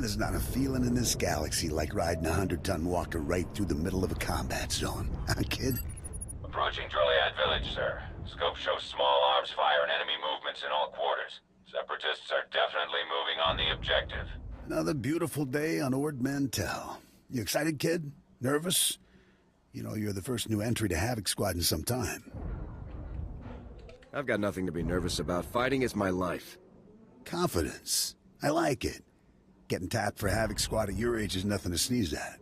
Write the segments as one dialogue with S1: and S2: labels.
S1: There's not a feeling in this galaxy like riding a 100-ton walker right through the middle of a combat zone. Huh, kid?
S2: Approaching Trilliad Village, sir. Scope shows small arms fire and enemy movements in all quarters. Separatists are definitely moving on the objective.
S1: Another beautiful day on Ord Mantell. You excited, kid? Nervous? You know, you're the first new entry to Havoc Squad in some time.
S3: I've got nothing to be nervous about. Fighting is my life.
S1: Confidence. I like it. Getting tapped for Havoc Squad at your age is nothing to sneeze at.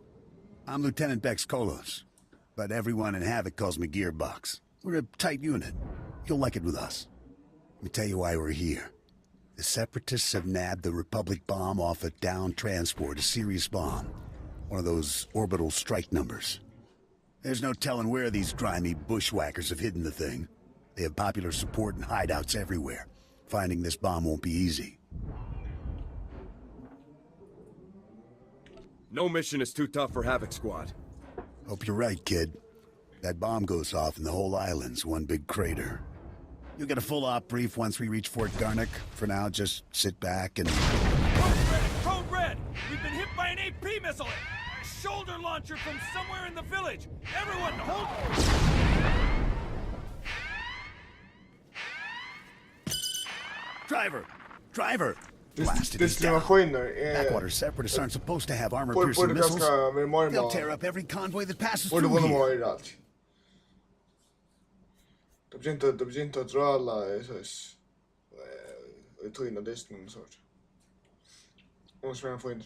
S1: I'm Lieutenant Bex Kolos, but everyone in Havoc calls me Gearbox. We're a tight unit. You'll like it with us. Let me tell you why we're here. The Separatists have nabbed the Republic bomb off a downed transport, a serious bomb. One of those orbital strike numbers. There's no telling where these grimy bushwhackers have hidden the thing. They have popular support and hideouts everywhere. Finding this bomb won't be easy.
S3: No mission is too tough for Havoc Squad.
S1: Hope you're right, kid. That bomb goes off and the whole island's one big crater. You'll get a full op brief once we reach Fort Garnick. For now, just sit back and...
S4: Code Red! Code Red! We've been hit by an AP missile! A shoulder launcher from somewhere in the village! Everyone, hold...
S1: Driver! Driver! Blasted is
S5: Desto
S1: down.
S5: maskiner är...
S1: Backwater Separatists aren't supposed to have armor-piercing
S5: Borde
S1: missiles.
S5: ganska med
S1: They'll tear up every convoy that passes
S5: Borde
S1: through
S5: vara
S1: here.
S5: överallt. Det blir inte att dra alla ta in och disken och sånt. Måste man få in.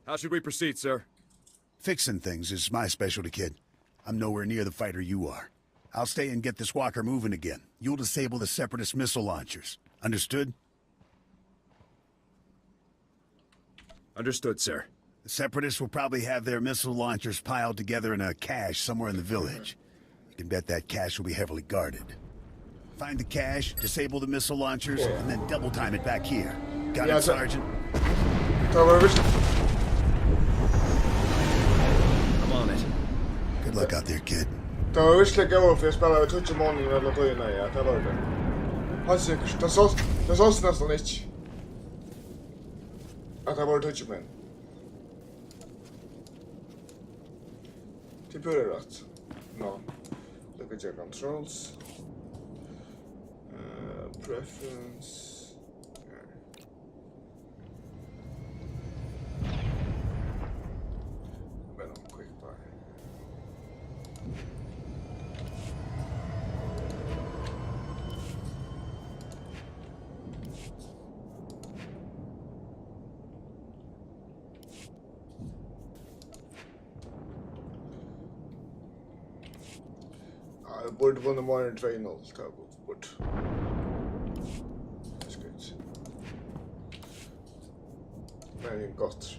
S3: How should we proceed, sir?
S1: Fixing things is my specialty, kid. I'm nowhere near the fighter you are. I'll stay and get this walker moving again. You'll disable the Separatist missile launchers. Understood?
S3: Understood, sir.
S1: The Separatists will probably have their missile launchers piled together in a cache somewhere in the village. You can bet that cache will be heavily guarded. Find the cache, disable the missile launchers, and then double time it back here. Got it, Sergeant?
S5: Ta vad visst.
S3: I'm on it.
S1: Good luck out there, kid.
S5: Det var visst lika bra för jag spelade över Twitch morgon eller då innan jag det var det. Han säkert det sås nästan inte. Att det var Twitch men. Typ hur är det rätt? No. Look at your controls. Preference. Quick buy. I borde vara more än 2-0 but that's good. Men gott.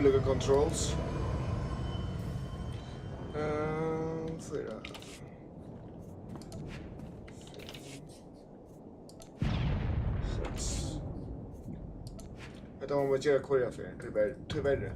S5: Look controls. 4. Jag tar vad jag gör för tyvärr.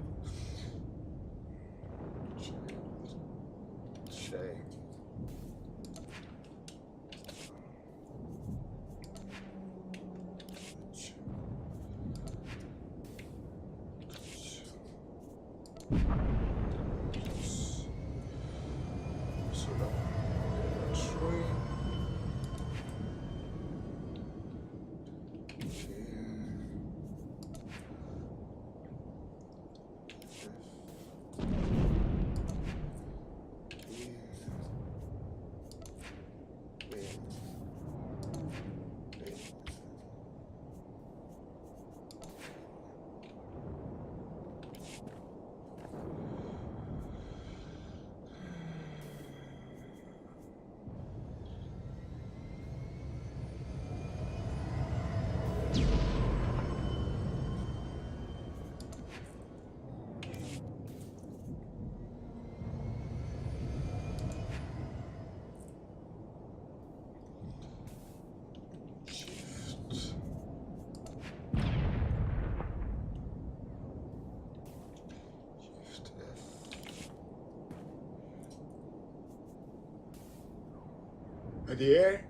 S5: det är.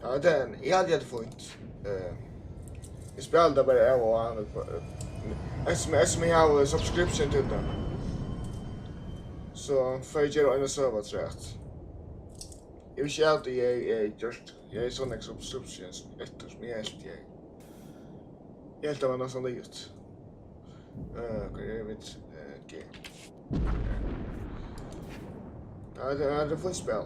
S5: Ja, den är hade jättefint. Jag spelade bara jag och han som jag har subscription till den. Så får jag göra en server rätt. Jag vill alltid jag är sån en subscription som ett som jag är så jag. Helt av nästan det. Okej, jag vet game. Ja, det är för spel.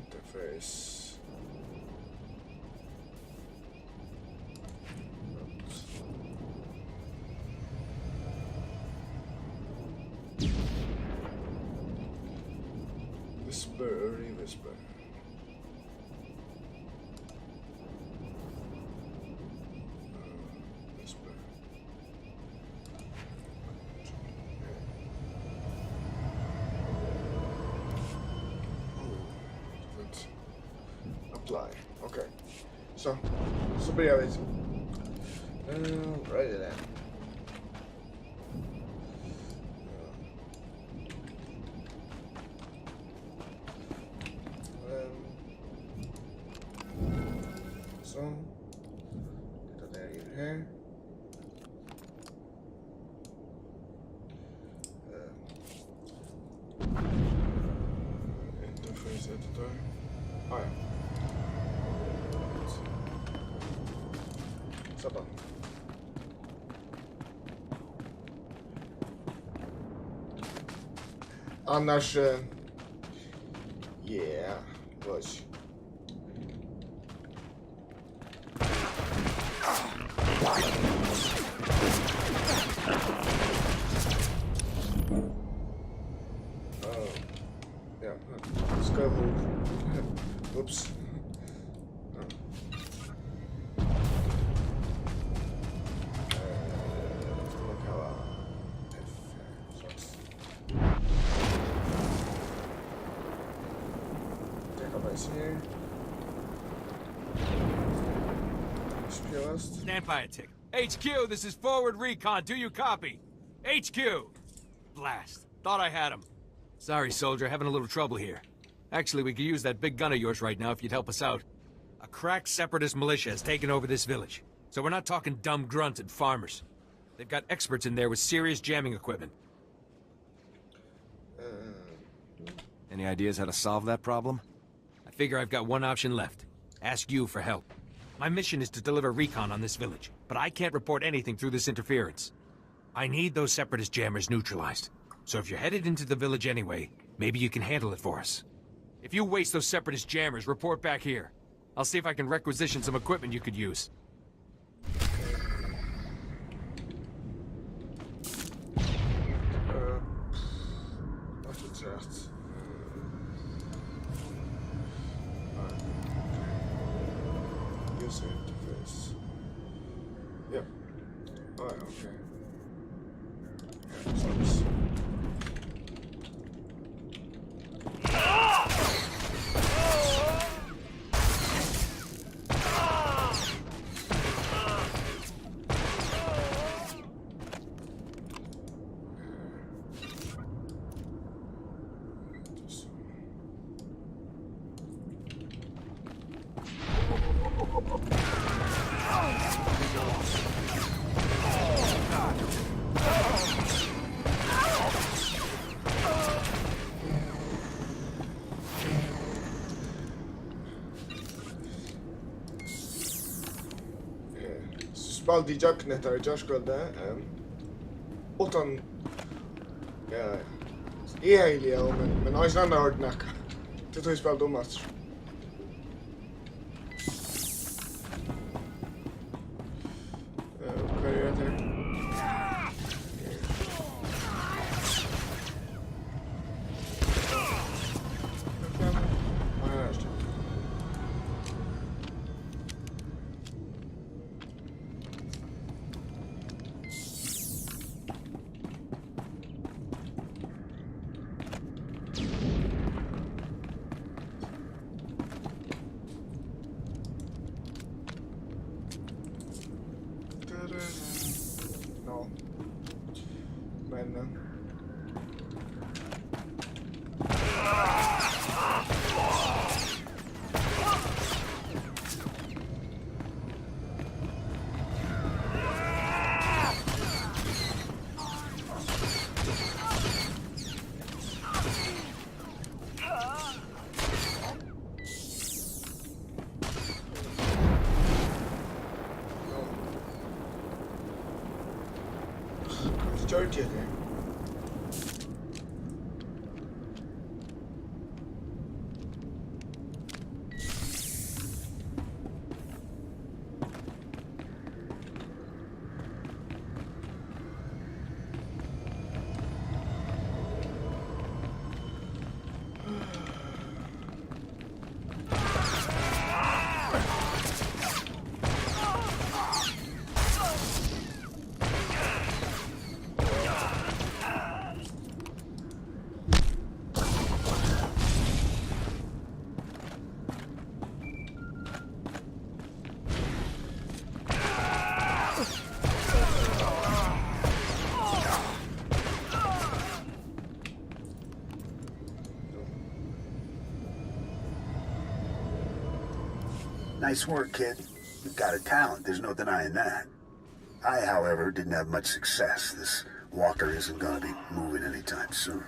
S5: Interface. Whisper. Whisper. Apply. Okay. Så börjar vi. Right then. Så. Det där är det här. Interface editor. Ah, ja. Sådan. Annars, yeah, was. Yeah, let's go move. Oops. Here.
S4: Stand by a tick. HQ, this is forward recon. Do you copy? HQ! Blast. Thought I had him. Sorry, soldier. Having a little trouble here. Actually, we could use that big gun of yours right now if you'd help us out. A crack separatist militia has taken over this village. So we're not talking dumb grunts and farmers. They've got experts in there with serious jamming equipment.
S3: Any ideas how to solve that problem?
S4: I figure I've got one option left. Ask you for help. My mission is to deliver recon on this village, but I can't report anything through this interference. I need those separatist jammers neutralized. So if you're headed into the village anyway, maybe you can handle it for us. If you waste those separatist jammers, report back here. I'll see if I can requisition some equipment you could use.
S5: Interface. Yep. Oh, okay. Yeah, spaldi ġaknet ar ġaxkol da. Utan. Ja. Iħajli għaw minn għajżanna ordnak. Titu jispaldu maċ. mennään. Dirty again.
S1: Nice work, kid. You've got a talent, there's no denying that. I, however, didn't have much success. This walker isn't gonna be moving anytime soon.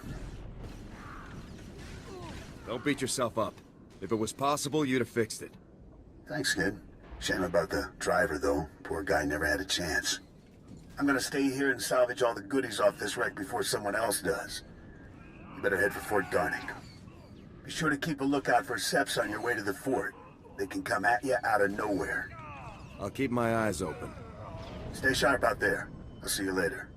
S3: Don't beat yourself up. If it was possible, you'd have fixed it.
S1: Thanks, kid. Shame about the driver, though. Poor guy never had a chance. I'm gonna stay here and salvage all the goodies off this wreck before someone else does. You better head for Fort Garnick. Be sure to keep a lookout for Seps on your way to the fort. They can come at you out of nowhere.
S3: I'll keep my eyes open.
S1: Stay sharp out there. I'll see you later.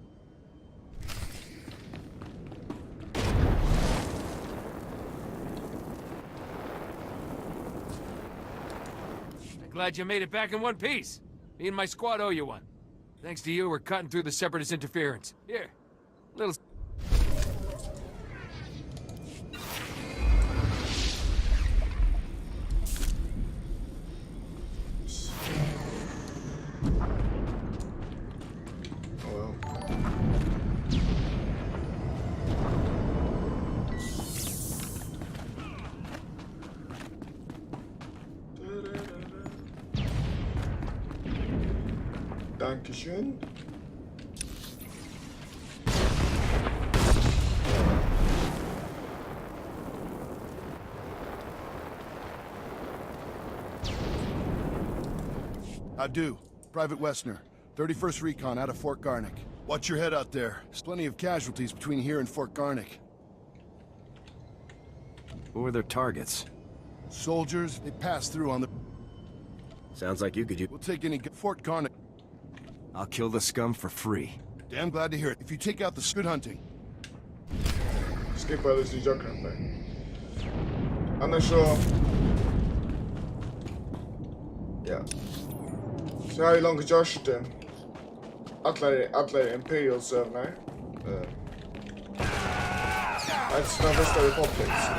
S4: Glad you made it back in one piece. Me and my squad owe you one. Thanks to you, we're cutting through the Separatist interference. Here, little...
S5: Dankeschön.
S6: I do. Private Westner, 31st Recon out of Fort Garnick. Watch your head out there. There's plenty of casualties between here and Fort Garnick.
S3: Who are their targets?
S6: Soldiers, they pass through on the...
S3: Sounds like you could use...
S6: We'll take any... Fort Garnick.
S3: I'll kill the scum for free.
S6: Damn glad to hear it. If you take out the good hunting.
S5: Skippa lite jockran där. Annars så... Ja. Så här är långt just alla Imperial-sövnar. Alltså den bästa Republics.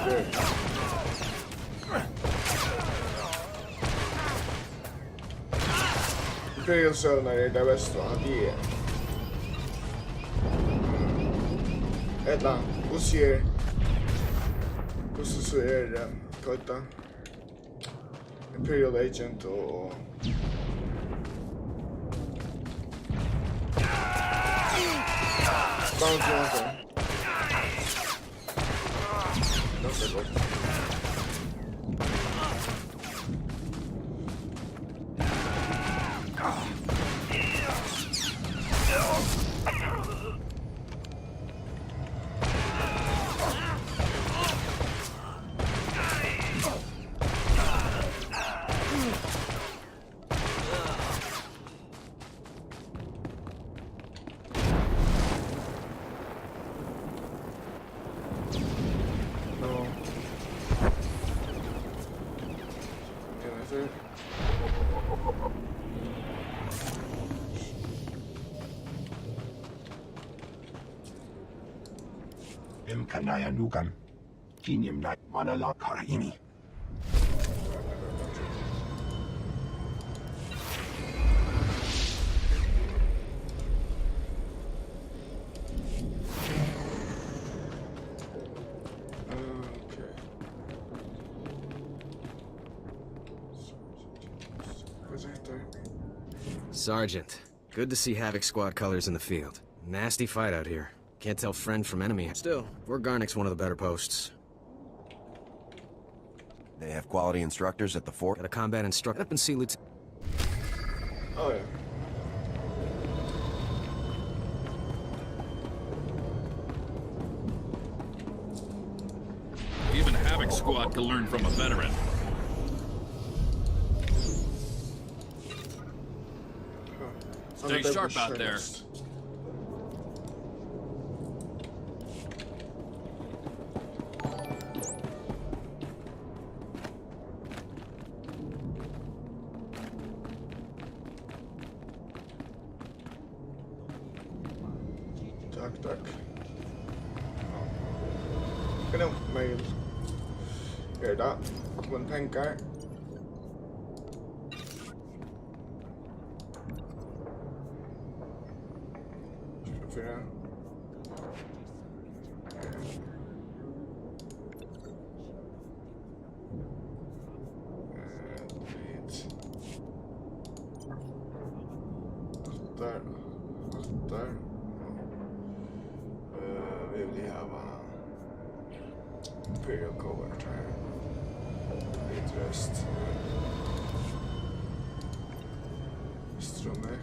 S5: Imperial-sövnar är det bästa att ge. Edla, hur ser... Hur så är det? Kajta. Imperial Agent och... Bounty Hunter. Ganska gott.
S7: Kanaya Nukan, Kinim Night Manala Karaimi.
S3: Sergeant, good to see Havoc Squad colors in the field. Nasty fight out here. Can't tell friend from enemy. Still, Fort Garnick's one of the better posts.
S8: They have quality instructors at the fort?
S3: Got a combat instructor up and see Lieutenant.
S5: Oh ja.
S9: Even Havoc Squad can learn from a veteran. Stay sharp out there.
S5: Tack. Genau, mail. Erda. Men pengar. Fyra. Där. Vi vill ha Imperial Covert här. Interest. Stromek.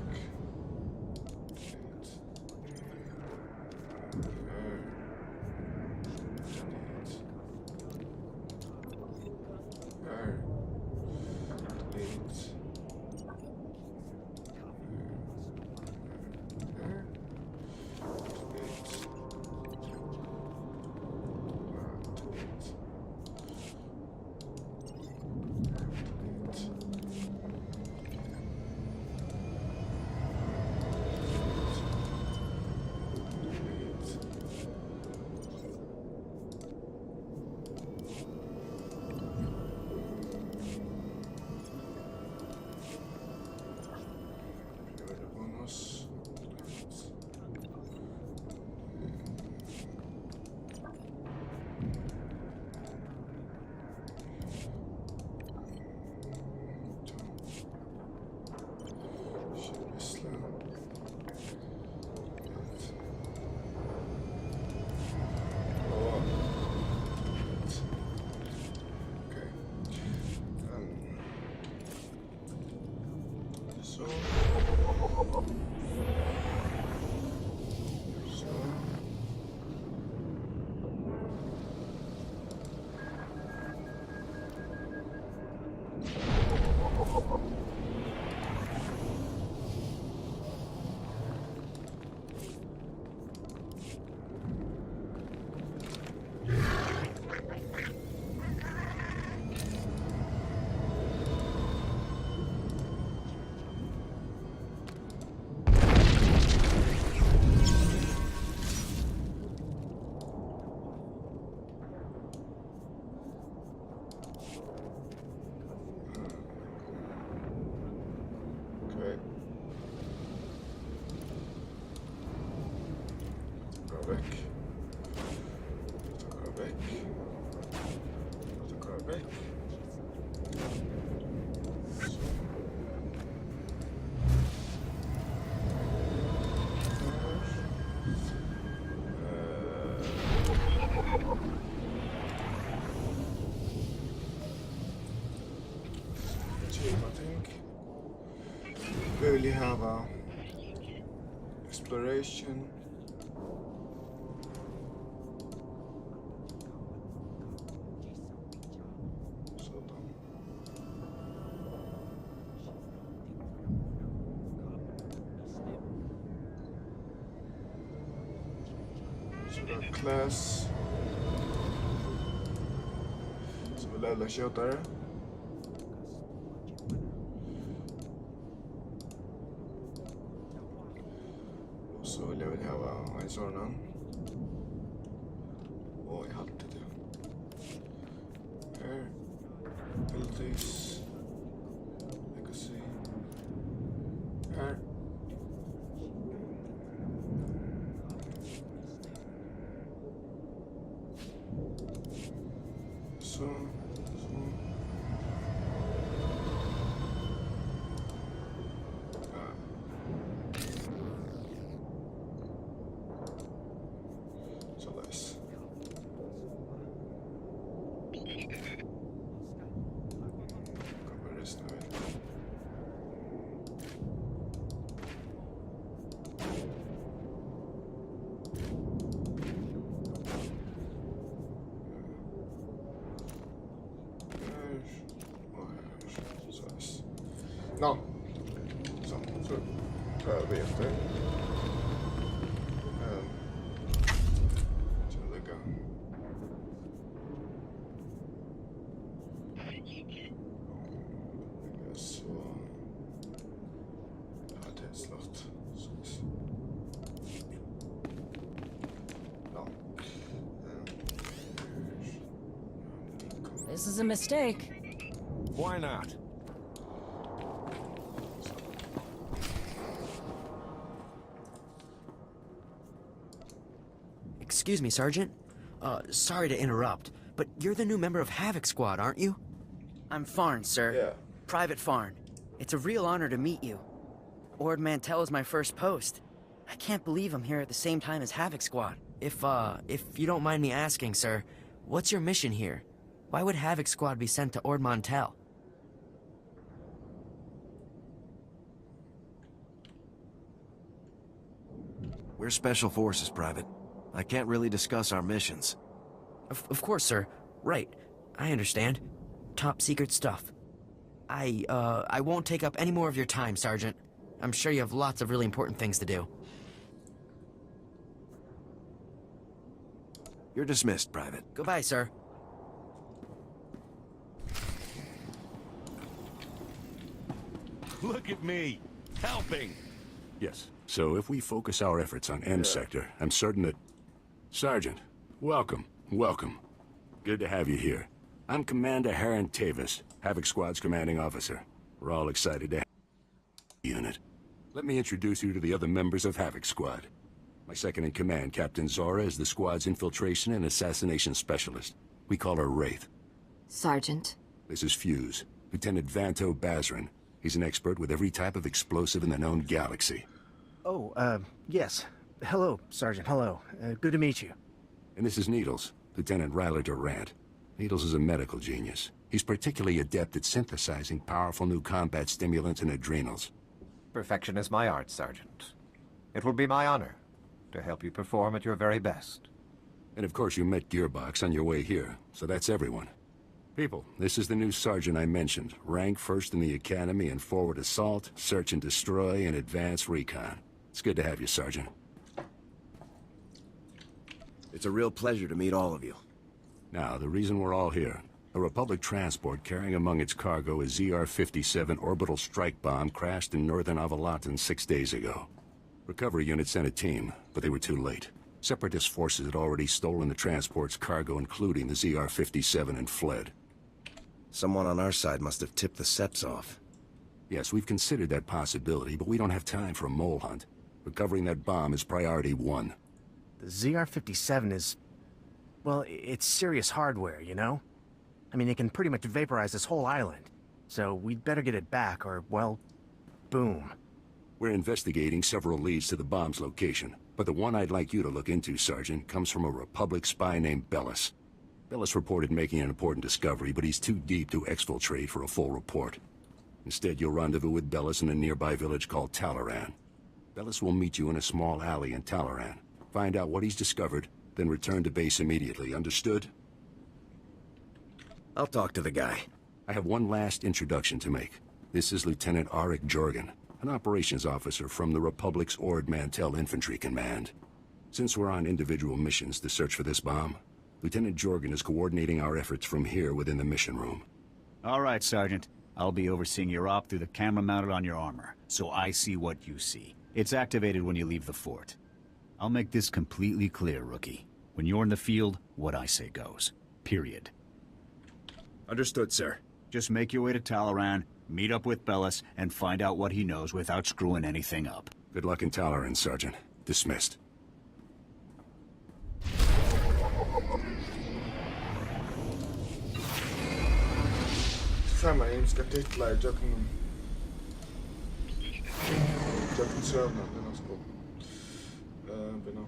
S5: Really have a exploration. So the class. Så vi lär SWTOR. Så vill jag väl ha en sådan. Och jag hade det. Här. Abilities. Legacy. Här. Så. Ja. No. Så prövar vi efter.
S10: This is a mistake.
S9: Why not?
S11: Excuse me, Sergeant. Sorry to interrupt, but you're the new member of Havoc Squad, aren't you? I'm Farn, sir.
S5: Yeah.
S11: Private Farn. It's a real honor to meet you. Ord Mantell is my first post. I can't believe I'm here at the same time as Havoc Squad. If you don't mind me asking, sir, what's your mission here? Why would Havoc Squad be sent to Ord Mantell?
S8: We're Special Forces, Private. I can't really discuss our missions.
S11: Of course, sir. Right. I understand. Top secret stuff. I won't take up any more of your time, Sergeant. I'm sure you have lots of really important things to do.
S8: You're dismissed, Private.
S11: Goodbye, sir.
S9: Look at me, helping.
S12: Yes. So if we focus our efforts on M Sector, I'm certain that... Sergeant, welcome. Good to have you here. I'm Commander Haran Tavis, Havoc Squad's commanding officer. We're all excited to have you unit. Let me introduce you to the other members of Havoc Squad. My second-in-command, Captain Zora, is the squad's infiltration and assassination specialist. We call her Wraith.
S10: Sergeant.
S12: This is Fuse, Lieutenant Vanto Bazrin. He's an expert with every type of explosive in the known galaxy.
S13: Oh, yes. Hello, Sergeant, hello. Good to meet you.
S12: And this is Needles, Lieutenant Ryler Durant. Needles is a medical genius. He's particularly adept at synthesizing powerful new combat stimulants and adrenals.
S14: Perfection is my art, Sergeant. It will be my honor to help you perform at your very best.
S12: And of course you met Gearbox on your way here, so that's everyone. People, this is the new sergeant I mentioned. Rank first in the Academy in forward assault, search and destroy, and advanced recon. It's good to have you, Sergeant.
S8: It's a real pleasure to meet all of you.
S12: Now, the reason we're all here. A Republic transport carrying among its cargo a ZR-57 orbital strike bomb crashed in northern Avalatan 6 days ago. Recovery unit sent a team, but they were too late. Separatist forces had already stolen the transport's cargo, including the ZR-57, and fled.
S8: Someone on our side must have tipped the Seps off.
S12: Yes, we've considered that possibility, but we don't have time for a mole hunt. Recovering that bomb is priority 1.
S13: The ZR-57 is... well, it's serious hardware, you know? I mean, it can pretty much vaporize this whole island. So we'd better get it back, or, well, boom.
S12: We're investigating several leads to the bomb's location, but the one I'd like you to look into, Sergeant, comes from a Republic spy named Bellis. Bellis reported making an important discovery, but he's too deep to exfiltrate for a full report. Instead, you'll rendezvous with Bellis in a nearby village called Talaran. Bellis will meet you in a small alley in Talaran. Find out what he's discovered, then return to base immediately. Understood?
S8: I'll talk to the guy.
S12: I have one last introduction to make. This is Lieutenant Arik Jorgen, an operations officer from the Republic's Ord Mantell Infantry Command. Since we're on individual missions to search for this bomb, Lieutenant Jorgen is coordinating our efforts from here within the mission room.
S15: All right, Sergeant. I'll be overseeing your op through the camera mounted on your armor, so I see what you see. It's activated when you leave the fort. I'll make this completely clear, Rookie. When you're in the field, what I say goes. Period.
S8: Understood, sir.
S15: Just make your way to Talaran, meet up with Bellis, and find out what he knows without screwing anything up.
S12: Good luck in Talaran, Sergeant. Dismissed.
S5: Samma ihmiska titlar i Jokin Södern, den har skått. Bino.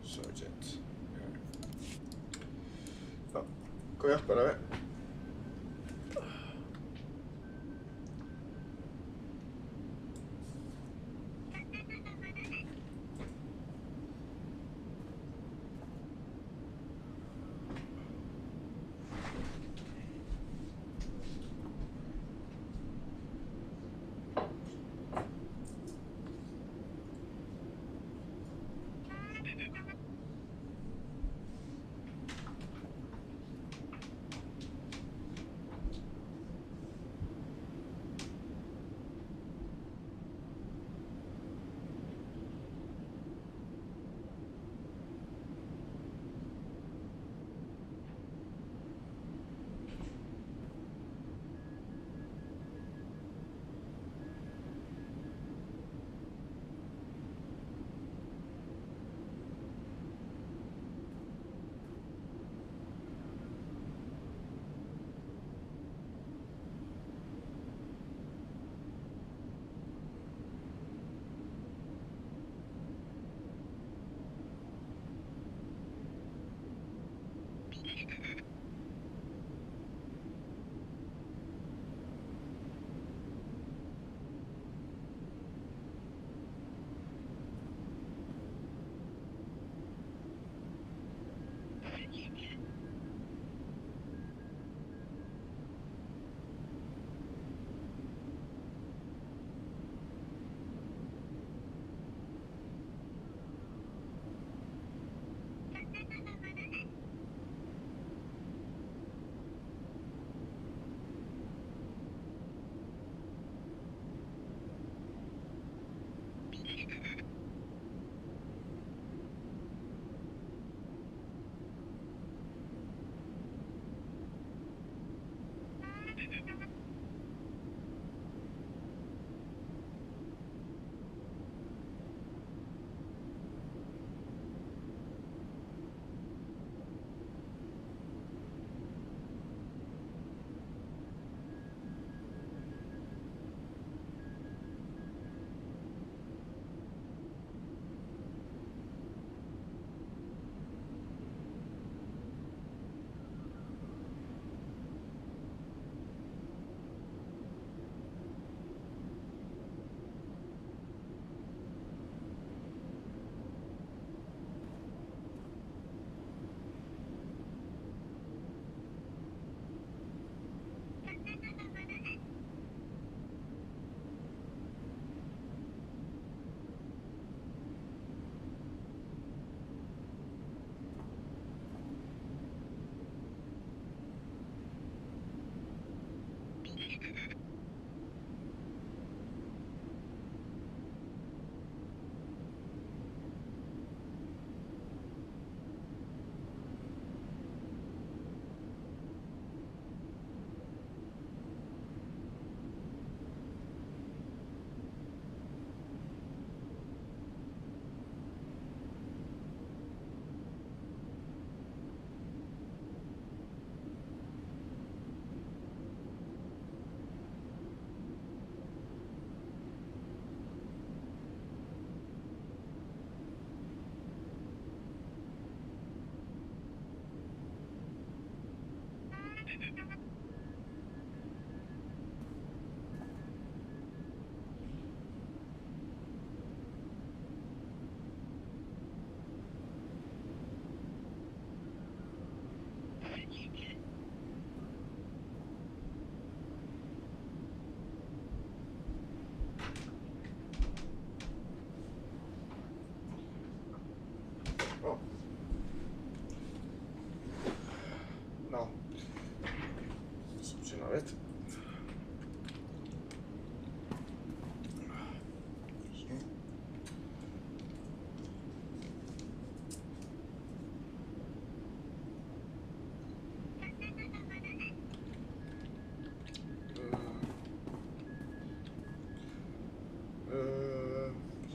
S5: Sergeant. No, kom jag på det?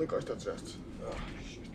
S5: Klicka euch das recht. Ah, shit.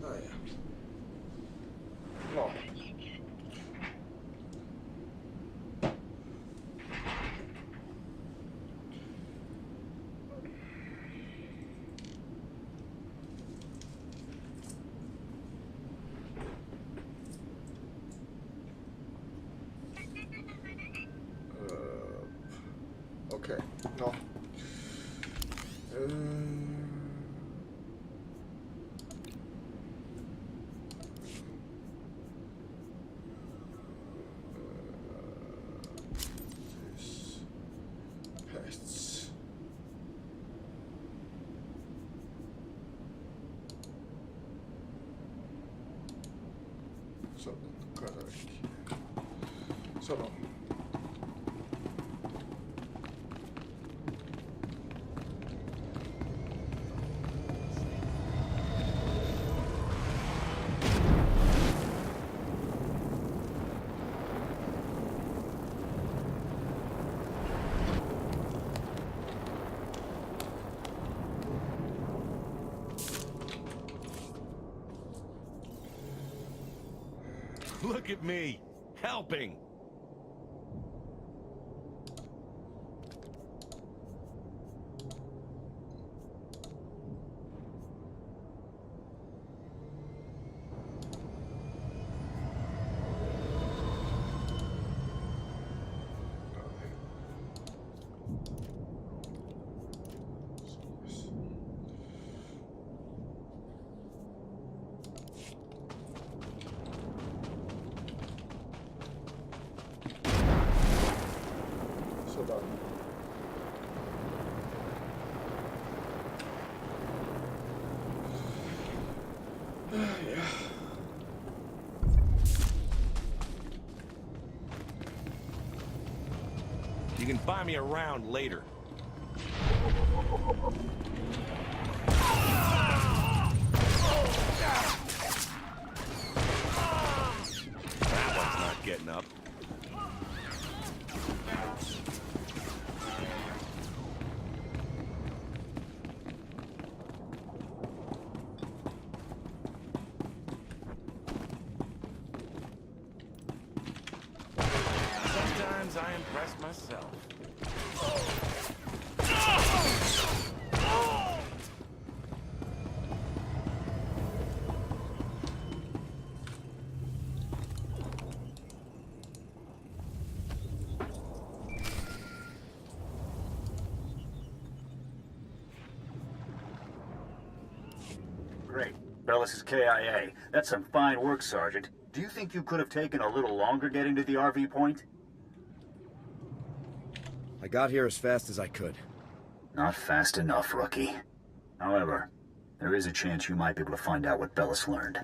S5: Right. Okej, no. Sano.
S9: Look at me, helping. You can buy me around later. That one's not getting up. Sometimes I impress myself.
S15: Great. Bellis is KIA. That's some fine work, Sergeant. Do you think you could have taken a little longer getting to the RV point?
S3: I got here as fast as I could.
S15: Not fast enough, rookie. However, there is a chance you might be able to find out what Bellis learned.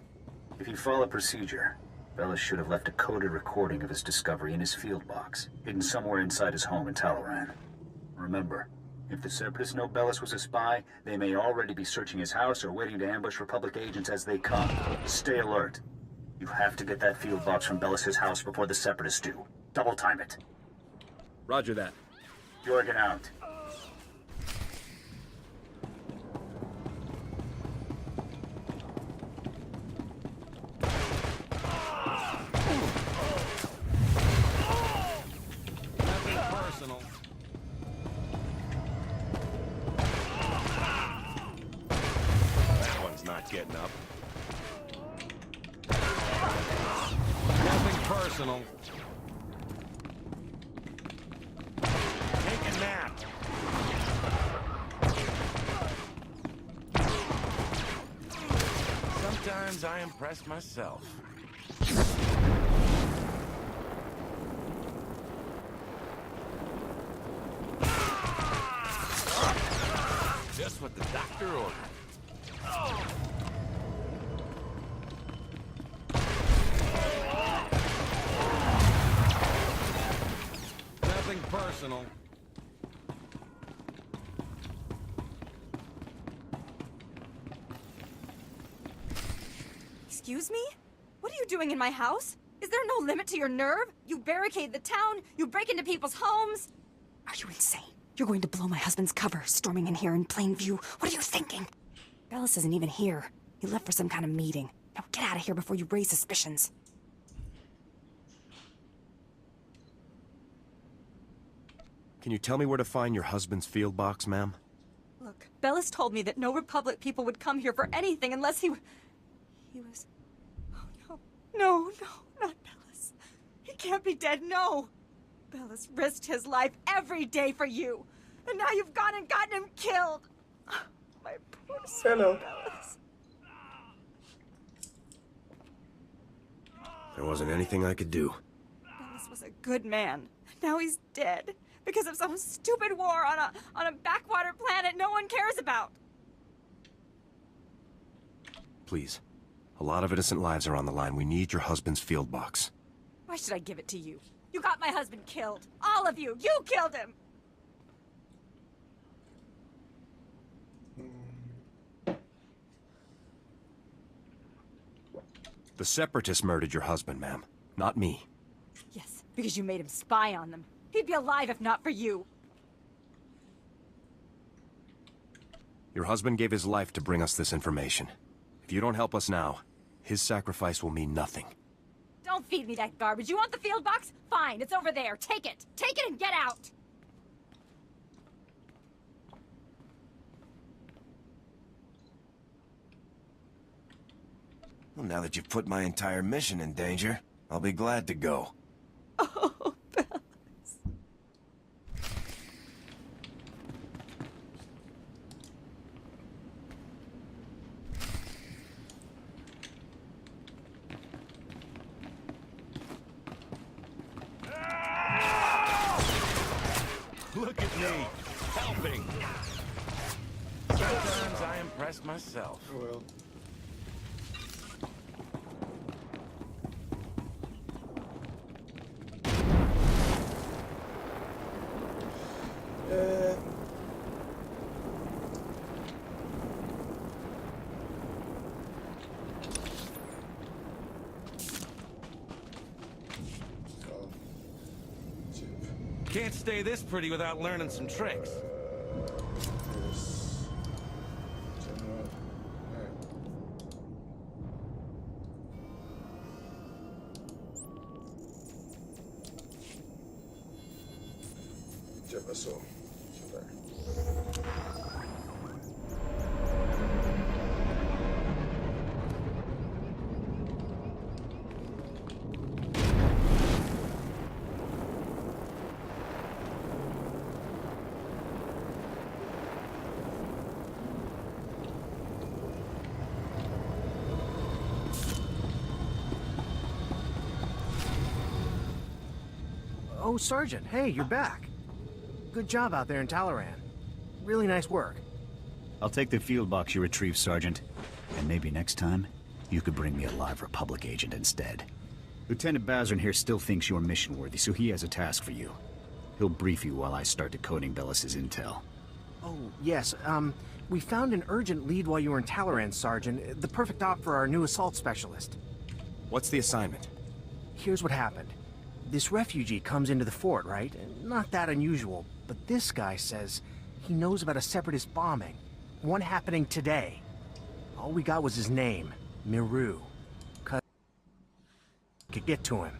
S15: If you follow procedure, Bellis should have left a coded recording of his discovery in his field box, hidden somewhere inside his home in Talaran. Remember, if the Separatists know Bellis was a spy, they may already be searching his house or waiting to ambush Republic agents as they come. Stay alert. You have to get that field box from Bellis' house before the Separatists do. Double time it.
S3: Roger that.
S15: Jorgen out.
S9: Nothing personal. That one's not getting up. Nothing personal. Take a nap. Sometimes I impress myself. Just what the doctor ordered. Nothing personal.
S16: Excuse me? What are you doing in my house? Is there no limit to your nerve? You barricade the town, you break into people's homes. Are you insane? You're going to blow my husband's cover, storming in here in plain view. What are you thinking? Bellis isn't even here. He left for some kind of meeting. Now get out of here before you raise suspicions.
S17: Can you tell me where to find your husband's field box, ma'am?
S16: Look, Bellis told me that no Republic people would come here for anything unless he was... Oh, no, not Bellis. He can't be dead, no. Bellis risked his life every day for you. And now you've gone and gotten him killed. My poor son, Bellis.
S3: There wasn't anything I could do.
S16: Bellis was a good man. Now he's dead. Because of some stupid war on a backwater planet no one cares about.
S17: Please, A lot of innocent lives are on the line. We need your husband's field box.
S16: Why should I give it to you? You got my husband killed. All of you. You killed him.
S17: The Separatists murdered your husband, ma'am. Not me.
S16: Yes, because you made him spy on them. He'd be alive if not for you.
S17: Your husband gave his life to bring us this information. If you don't help us now, his sacrifice will mean nothing.
S16: Don't feed me that garbage. You want the field box? Fine, it's over there. Take it. Take it and get out.
S8: Well, now that you've put my entire mission in danger, I'll be glad to go.
S16: Oh, Bellis.
S9: Look at me, helping. Sometimes I impress myself.
S5: Well.
S9: Can't stay this pretty without learning some tricks.
S5: ¿Qué pasó?
S13: Oh, Sergeant, hey, you're back. Good job out there in Talaran. Really nice work.
S15: I'll take the field box you retrieved, Sergeant. And maybe next time, you could bring me a live Republic agent instead. Lieutenant Bazrin here still thinks you're mission-worthy, so he has a task for you. He'll brief you while I start decoding Bellis's intel.
S13: Oh, yes, we found an urgent lead while you were in Talaran, Sergeant. The perfect op for our new assault specialist.
S17: What's the assignment?
S13: Here's what happened. This refugee comes into the fort, right? Not that unusual, but this guy says he knows about a separatist bombing. One happening today. All we got was his name, Miru. Could get to him.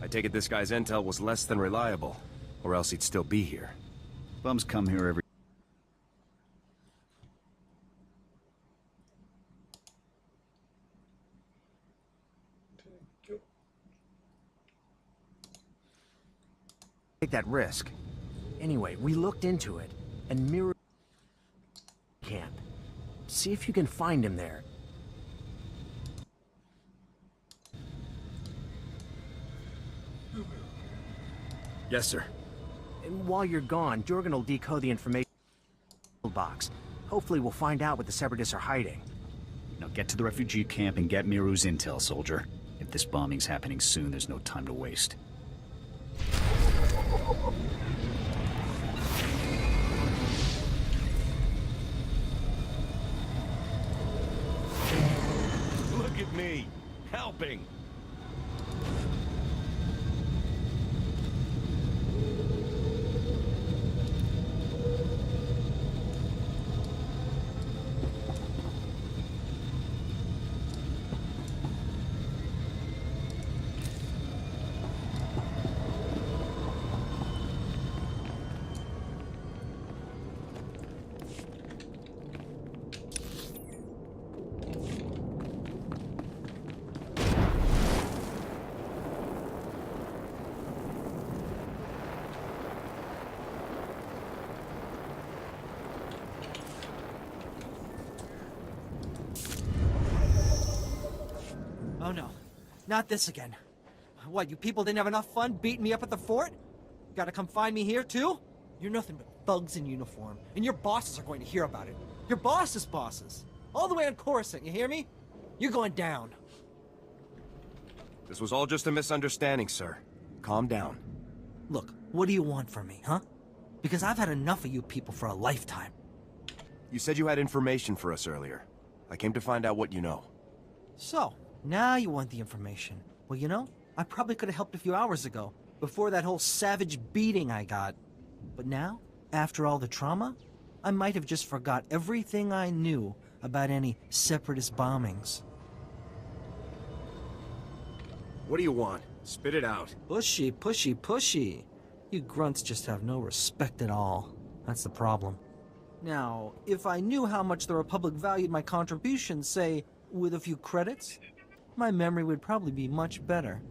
S17: I take it this guy's intel was less than reliable, or else he'd still be here.
S15: Bums come here every...
S13: Take that risk. Anyway, we looked into it, and Miru camp. See if you can find him there.
S17: Yes, sir.
S13: And while you're gone, Jorgen will decode the information box. Hopefully we'll find out what the Separatists are hiding.
S15: Now get to the refugee camp and get Miru's intel, soldier. If this bombing's happening soon, there's no time to waste.
S9: Look at me, helping.
S18: Oh no, not this again. What, you people didn't have enough fun beating me up at the fort? Gotta come find me here too? You're nothing but thugs in uniform, and your bosses are going to hear about it. Your boss's bosses. All the way on Coruscant, you hear me? You're going down.
S17: This was all just a misunderstanding, sir. Calm down.
S18: Look, what do you want from me, huh? Because I've had enough of you people for a lifetime.
S17: You said you had information for us earlier. I came to find out what you know.
S18: So, now you want the information. Well, you know, I probably could have helped a few hours ago, before that whole savage beating I got. But now, after all the trauma, I might have just forgot everything I knew about any separatist bombings.
S17: What do you want? Spit it out.
S18: Pushy, pushy, pushy. You grunts just have no respect at all. That's the problem. Now, if I knew how much the Republic valued my contributions, say, with a few credits, my memory would probably be much better.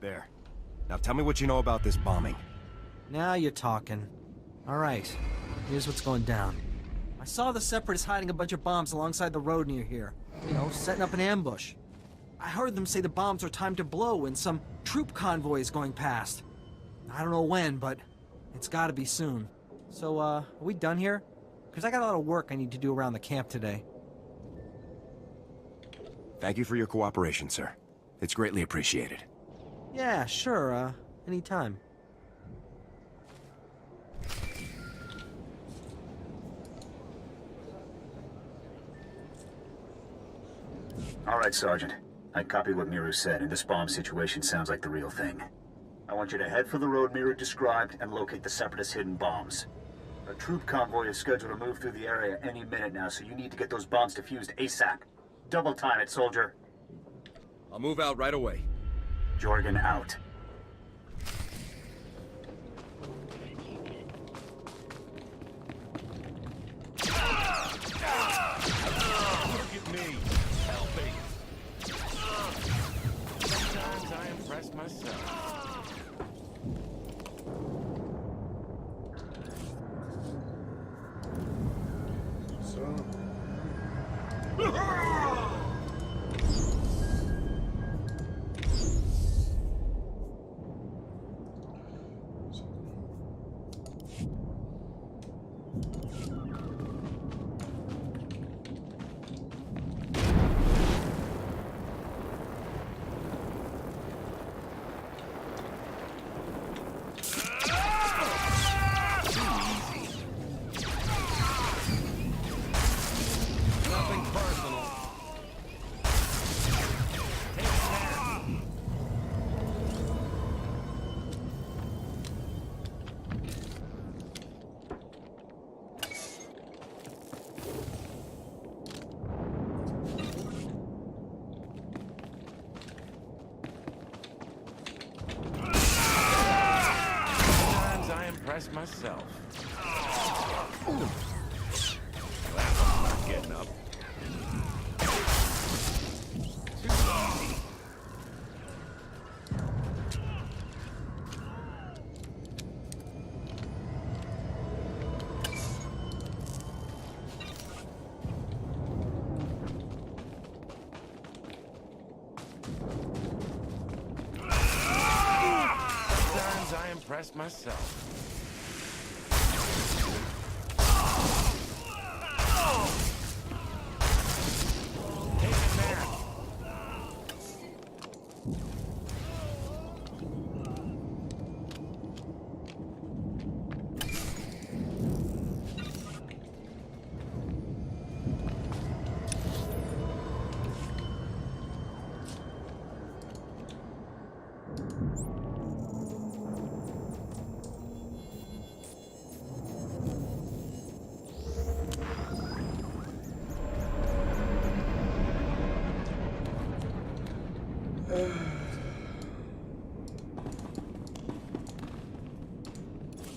S17: There. Now tell me what you know about this bombing.
S18: Now you're talking. Alright, here's what's going down. I saw the Separatists hiding a bunch of bombs alongside the road near here. You know, setting up an ambush. I heard them say the bombs were timed to blow when some troop convoy is going past. I don't know when, but it's gotta be soon. So, are we done here? Because I got a lot of work I need to do around the camp today.
S17: Thank you for your cooperation, sir. It's greatly appreciated.
S18: Yeah, sure, anytime.
S15: All right, Sergeant. I copied what Miru said, and this bomb situation sounds like the real thing. I want you to head for the road Miru described and locate the Separatist hidden bombs. A troop convoy is scheduled to move through the area any minute now, so you need to get those bombs defused ASAP. Double time it, soldier.
S17: I'll move out right away.
S15: Jorgen out.
S9: Look at me, helping. Sometimes I impress myself. Myself. Well, I'm getting up. Too easy. Sometimes I impress myself.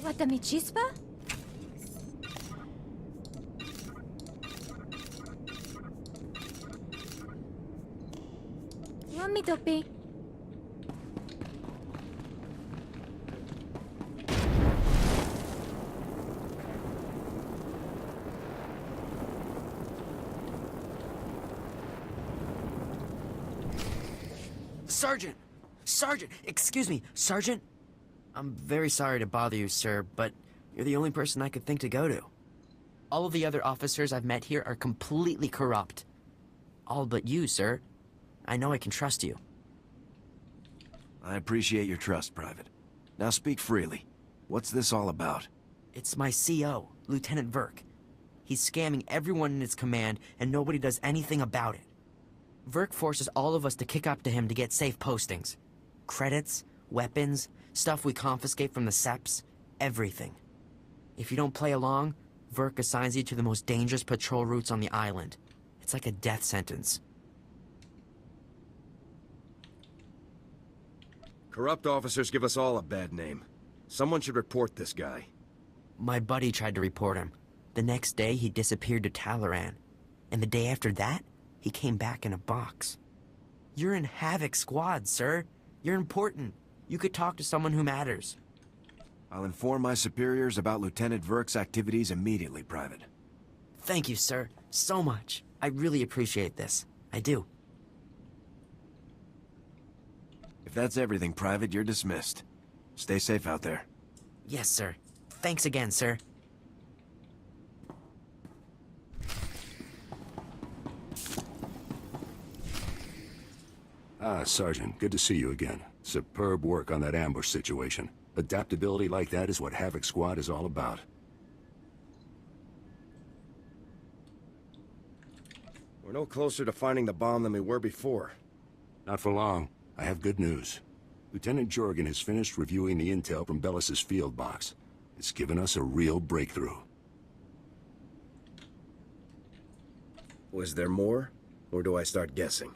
S16: What, mi chispa? Mami topi.
S11: Sergeant! Sergeant! Excuse me, Sergeant? I'm very sorry to bother you, sir, but you're the only person I could think to go to. All of the other officers I've met here are completely corrupt. All but you, sir. I know I can trust you.
S8: I appreciate your trust, Private. Now speak freely. What's this all about?
S11: It's my CO, Lieutenant Verk. He's scamming everyone in his command, and nobody does anything about it. Verk forces all of us to kick up to him to get safe postings. Credits, weapons, stuff we confiscate from the SEPs, everything. If you don't play along, Verk assigns you to the most dangerous patrol routes on the island. It's like a death sentence.
S17: Corrupt officers give us all a bad name. Someone should report this guy.
S11: My buddy tried to report him. The next day, he disappeared to Talaran. And the day after that, he came back in a box. You're in Havoc Squad, sir. You're important. You could talk to someone who matters.
S8: I'll inform my superiors about Lieutenant Verk's activities immediately, Private.
S11: Thank you, sir. So much. I really appreciate this. I do.
S8: If that's everything, Private, you're dismissed. Stay safe out there.
S11: Yes, sir. Thanks again, sir.
S12: Sergeant, good to see you again. Superb work on that ambush situation. Adaptability like that is what Havoc Squad is all about.
S17: We're no closer to finding the bomb than we were before.
S12: Not for long. I have good news. Lieutenant Jorgen has finished reviewing the intel from Bellis's field box. It's given us a real breakthrough.
S17: Was there more? Or do I start guessing?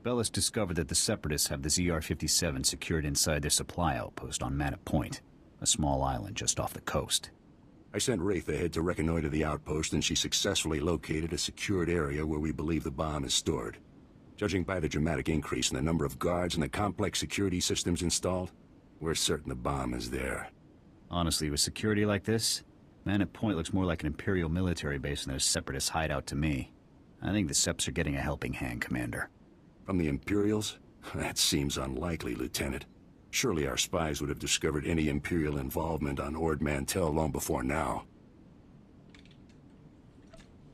S15: Bellis discovered that the Separatists have the ZR-57 secured inside their supply outpost on Manor Point, a small island just off the coast.
S12: I sent Wraith ahead to reconnoiter the outpost, and she successfully located a secured area where we believe the bomb is stored. Judging by the dramatic increase in the number of guards and the complex security systems installed, we're certain the bomb is there.
S15: Honestly, with security like this, Manor Point looks more like an Imperial military base than a Separatist hideout to me. I think the Seps are getting a helping hand, Commander.
S12: From the Imperials? That seems unlikely, Lieutenant. Surely our spies would have discovered any Imperial involvement on Ord Mantell long before now.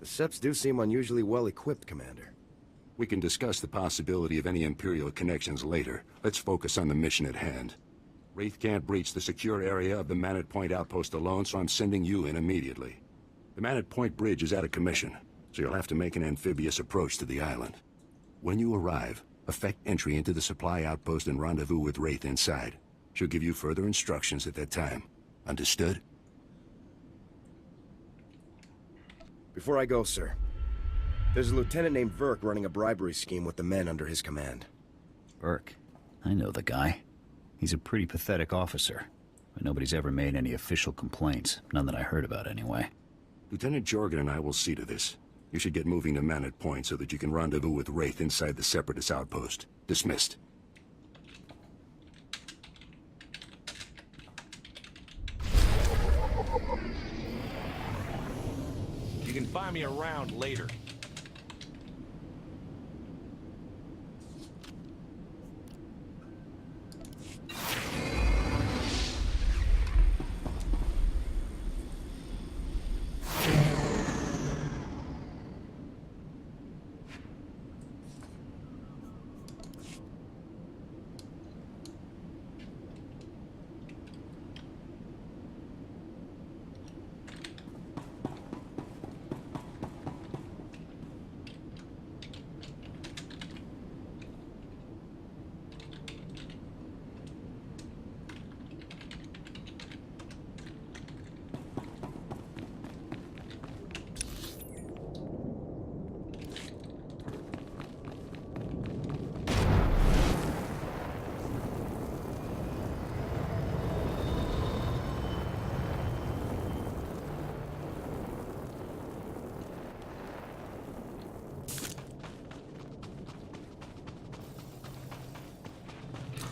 S17: The Seps do seem unusually well-equipped, Commander.
S12: We can discuss the possibility of any Imperial connections later. Let's focus on the mission at hand. Wraith can't breach the secure area of the Manor Point outpost alone, so I'm sending you in immediately. The Manor Point bridge is out of commission, so you'll have to make an amphibious approach to the island. When you arrive, effect entry into the supply outpost and rendezvous with Wraith inside. She'll give you further instructions at that time. Understood?
S17: Before I go, sir, there's a lieutenant named Verk running a bribery scheme with the men under his command.
S15: Verk? I know the guy. He's a pretty pathetic officer, but nobody's ever made any official complaints. None that I heard about, anyway.
S12: Lieutenant Jorgen and I will see to this. You should get moving to Manor Point so that you can rendezvous with Wraith inside the Separatist outpost. Dismissed.
S9: You can find me around later.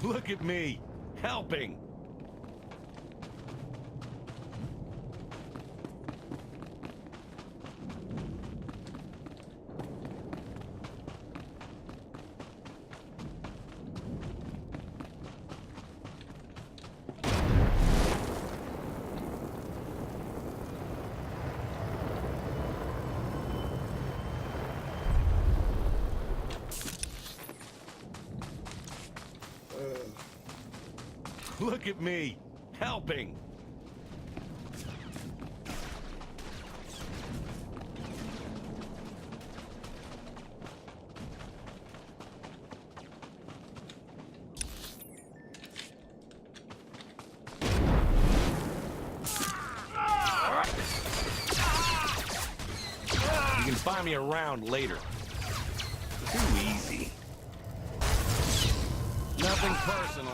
S9: Look at me, helping. Look at me, helping. You can buy me around later. Too easy. Nothing personal.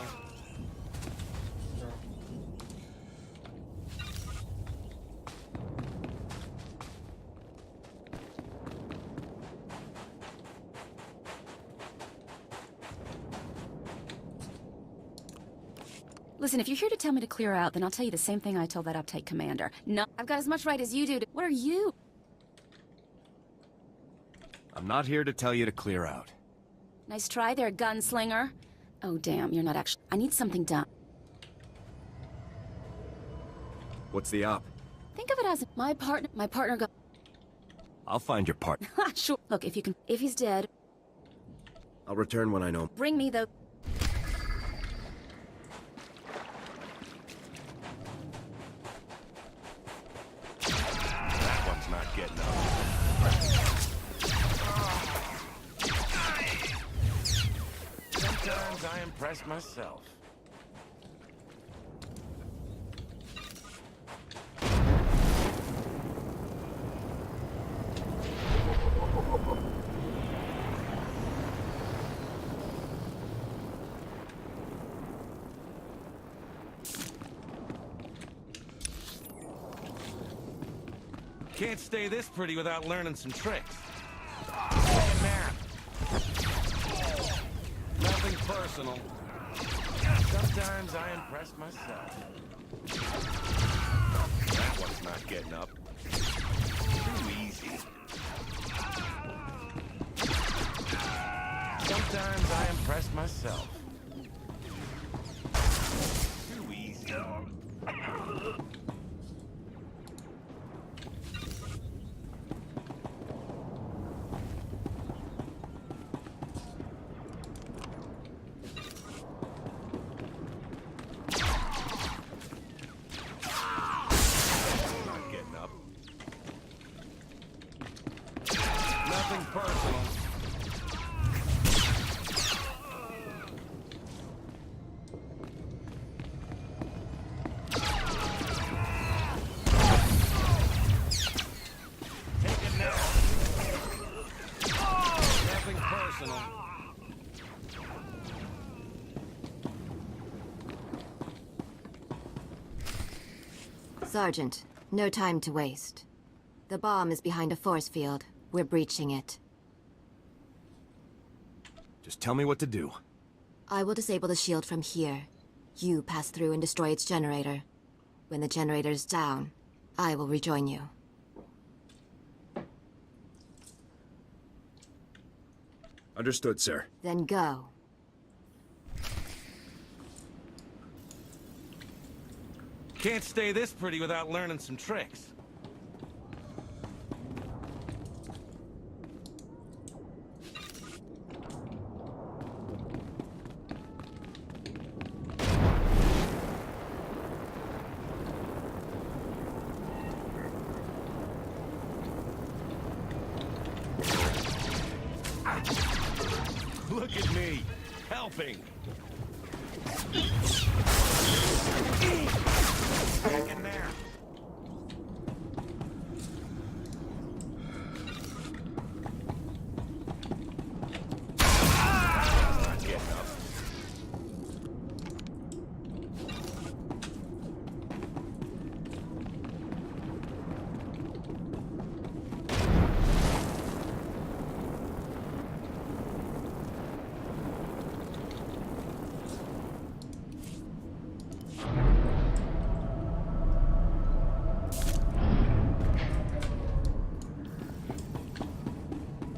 S19: Listen, if you're here to tell me to clear out, then I'll tell you the same thing I told that uptight commander. No, I've got as much right as you do to— What are you?
S17: I'm not here to tell you to clear out.
S19: Nice try there, gunslinger. Oh, damn, you're not actually— I need something done.
S17: What's the op?
S19: Think of it as my partner go—
S17: I'll find your partner.
S19: Sure. Look, if he's dead,
S17: I'll return when I know.
S19: bring me the—
S9: That one's not getting up. Sometimes I impress myself. Can't stay this pretty without learning some tricks. Take a nap. Nothing personal. Sometimes I impress myself. That one's not getting up. Too easy. Sometimes I impress myself. Too easy. Nothing personal. Take a nap. Nothing personal.
S10: Sergeant, no time to waste. The bomb is behind a force field. We're breaching it.
S17: Just tell me what to do.
S10: I will disable the shield from here. You pass through and destroy its generator. When the generator's down, I will rejoin you.
S17: Understood, sir.
S10: Then go.
S9: Can't stay this pretty without learning some tricks. Look at me, helping. Take a nap. Not getting up.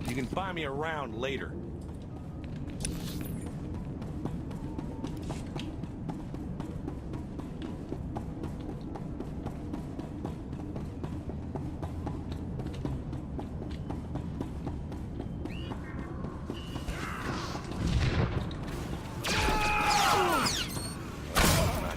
S9: You can buy me around later. Not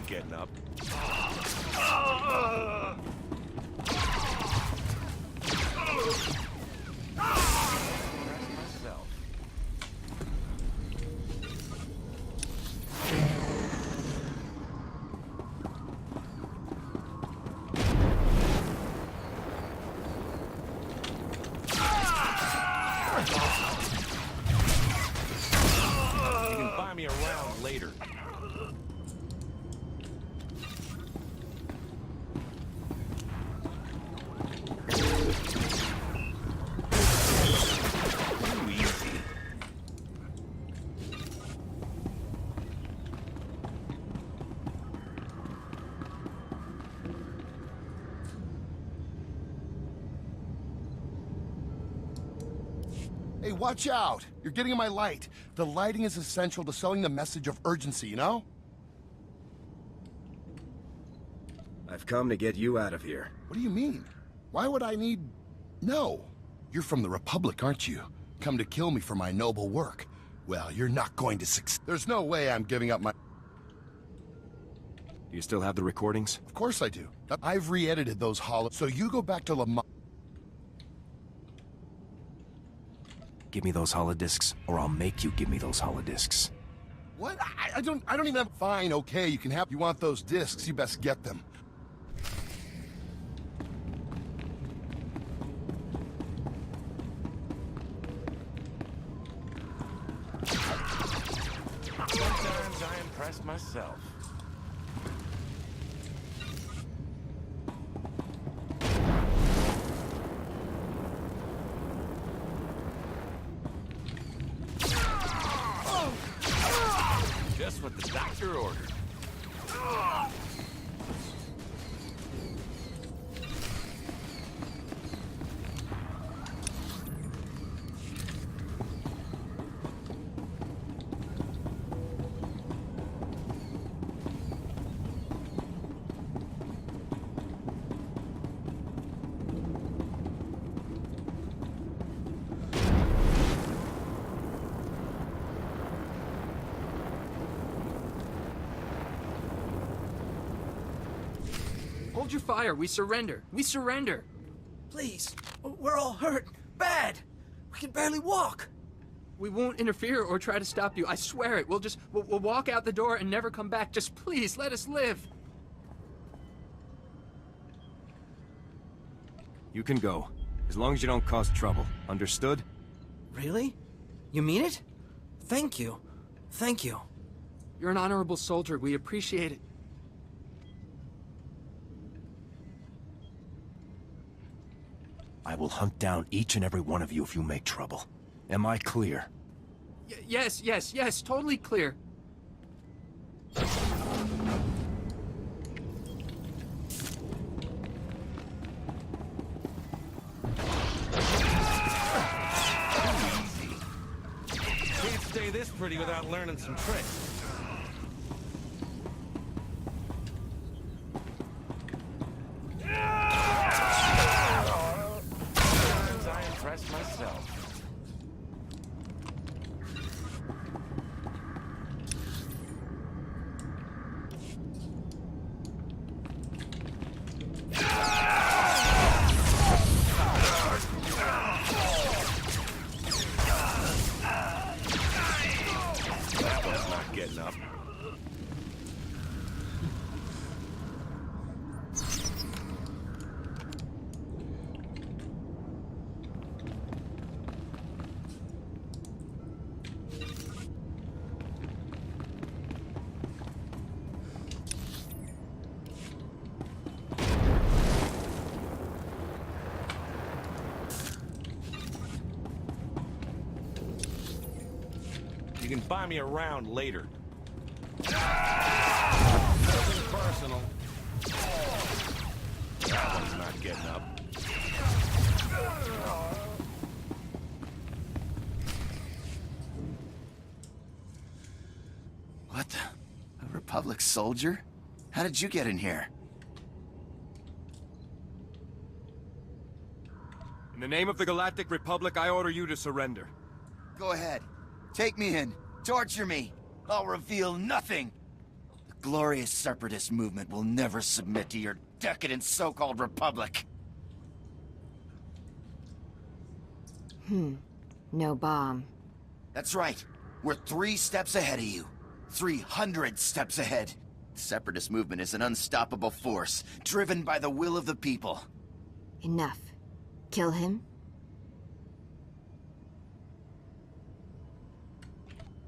S9: You can buy me around later. Too easy.
S6: Hey, watch out! You're getting in my light. The lighting is essential to selling the message of urgency, you know?
S8: I've come to get you out of here.
S6: What do you mean? Why would I need... No. You're from the Republic, aren't you? Come to kill me for my noble work. Well, you're not going to succeed. There's no way I'm giving up my...
S17: Do you still have the recordings?
S6: Of course I do. I've re-edited those so you go back to Lamar...
S17: Give me those holodiscs, or I'll make you give me those holodiscs.
S6: What? I don't even have... Fine, okay, you can have... You want those discs, you best get them.
S9: Sometimes I impress myself. Just what the doctor ordered.
S20: Hold your fire. We surrender. We surrender.
S18: Please. We're all hurt. Bad. We can barely walk.
S20: We won't interfere or try to stop you. I swear it. We'll walk out the door and never come back. Just please let us live.
S17: You can go, as long as you don't cause trouble. Understood?
S18: Really? You mean it? Thank you. Thank you.
S20: You're an honorable soldier. We appreciate it.
S17: I will hunt down each and every one of you if you make trouble. Am I clear?
S20: Yes, totally clear.
S9: Can't stay this pretty without learning some tricks. Sometimes I impress myself. That one's not getting up. You can buy me around later. Nothing personal. That one's not getting up.
S21: What the? A Republic soldier? How did you get in here?
S17: In the name of the Galactic Republic, I order you to surrender.
S21: Go ahead. Take me in. Torture me. I'll reveal nothing. The glorious separatist movement will never submit to your decadent so-called republic.
S10: No bomb.
S21: That's right. We're 3 steps ahead of you. 300 steps ahead. The separatist movement is an unstoppable force, driven by the will of the people.
S10: Enough. Kill him?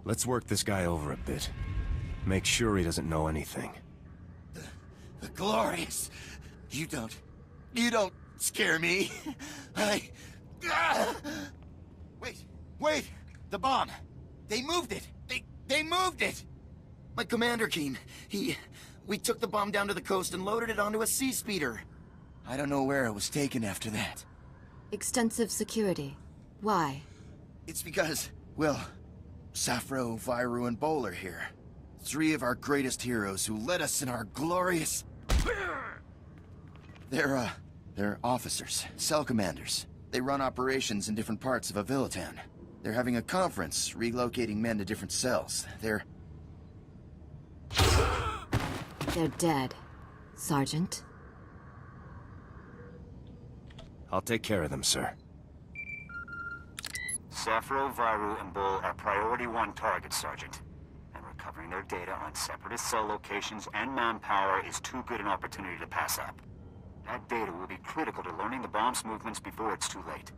S17: Let's work this guy over a bit. Make sure he doesn't know anything.
S21: The Glorious. You don't scare me. Wait! The bomb! They moved it! They moved it! My commander came. We took the bomb down to the coast and loaded it onto a sea speeder. I don't know where it was taken after that.
S10: Extensive security. Why?
S21: It's because, well, SWTOR, Viru, and Bowler here. 3 of our greatest heroes who led us in our glorious... They're officers, cell commanders. They run operations in different parts of Avilatown. They're having a conference, relocating men to different cells. They're
S10: dead, Sergeant.
S17: I'll take care of them, sir.
S2: SWTOR, Viru, and Bull are priority 1 targets, Sergeant. And recovering their data on Separatist cell locations and manpower is too good an opportunity to pass up. That data will be critical to learning the bomb's movements before it's too late.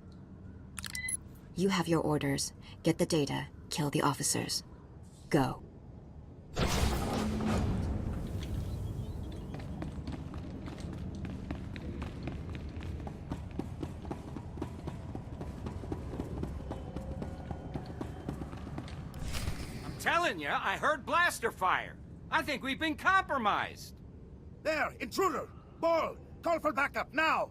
S10: You have your orders. Get the data, kill the officers. Go.
S9: Telling you, I heard blaster fire. I think we've been compromised.
S22: There, intruder! Ball! Call for backup, now!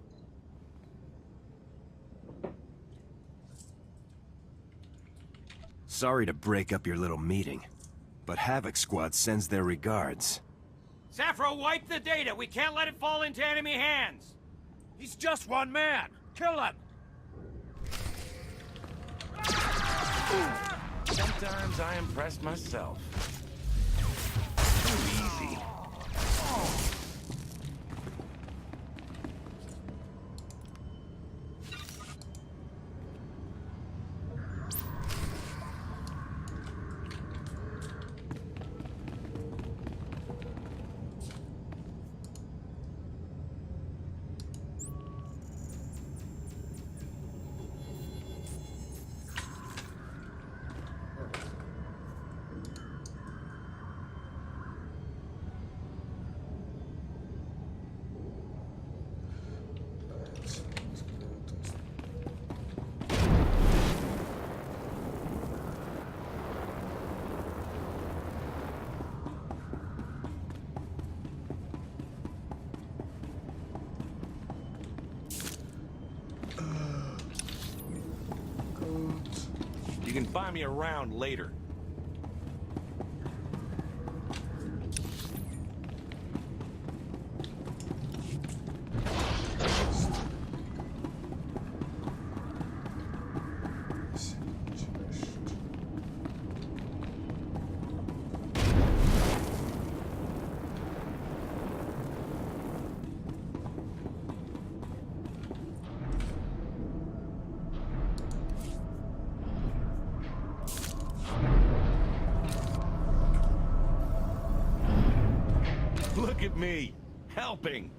S17: Sorry to break up your little meeting, but Havoc Squad sends their regards.
S9: SWTOR, wipe the data. We can't let it fall into enemy hands.
S22: He's just 1 man. Kill him!
S9: Sometimes I impress myself. Too easy. You can find me around later. Look at me, helping.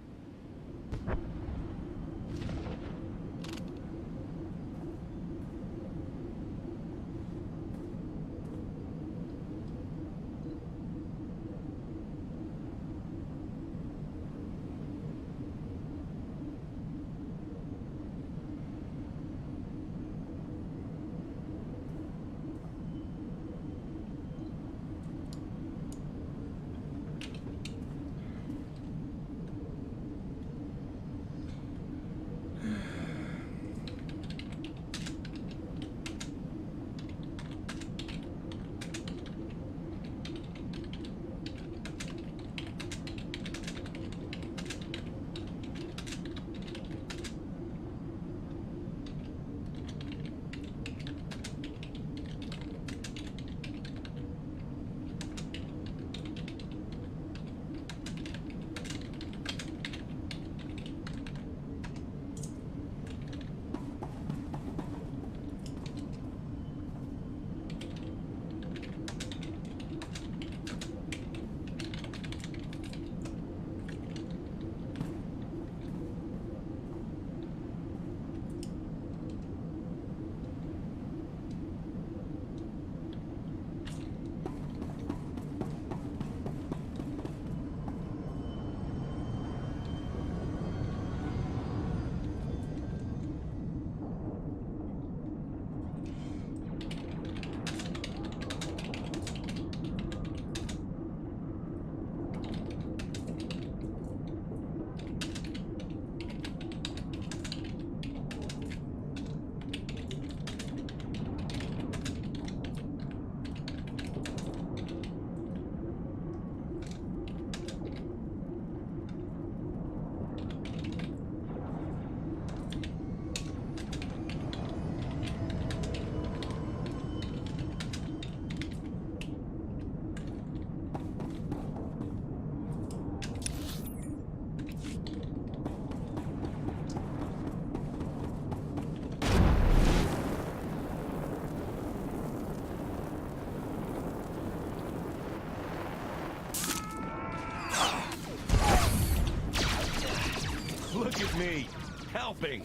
S9: helping.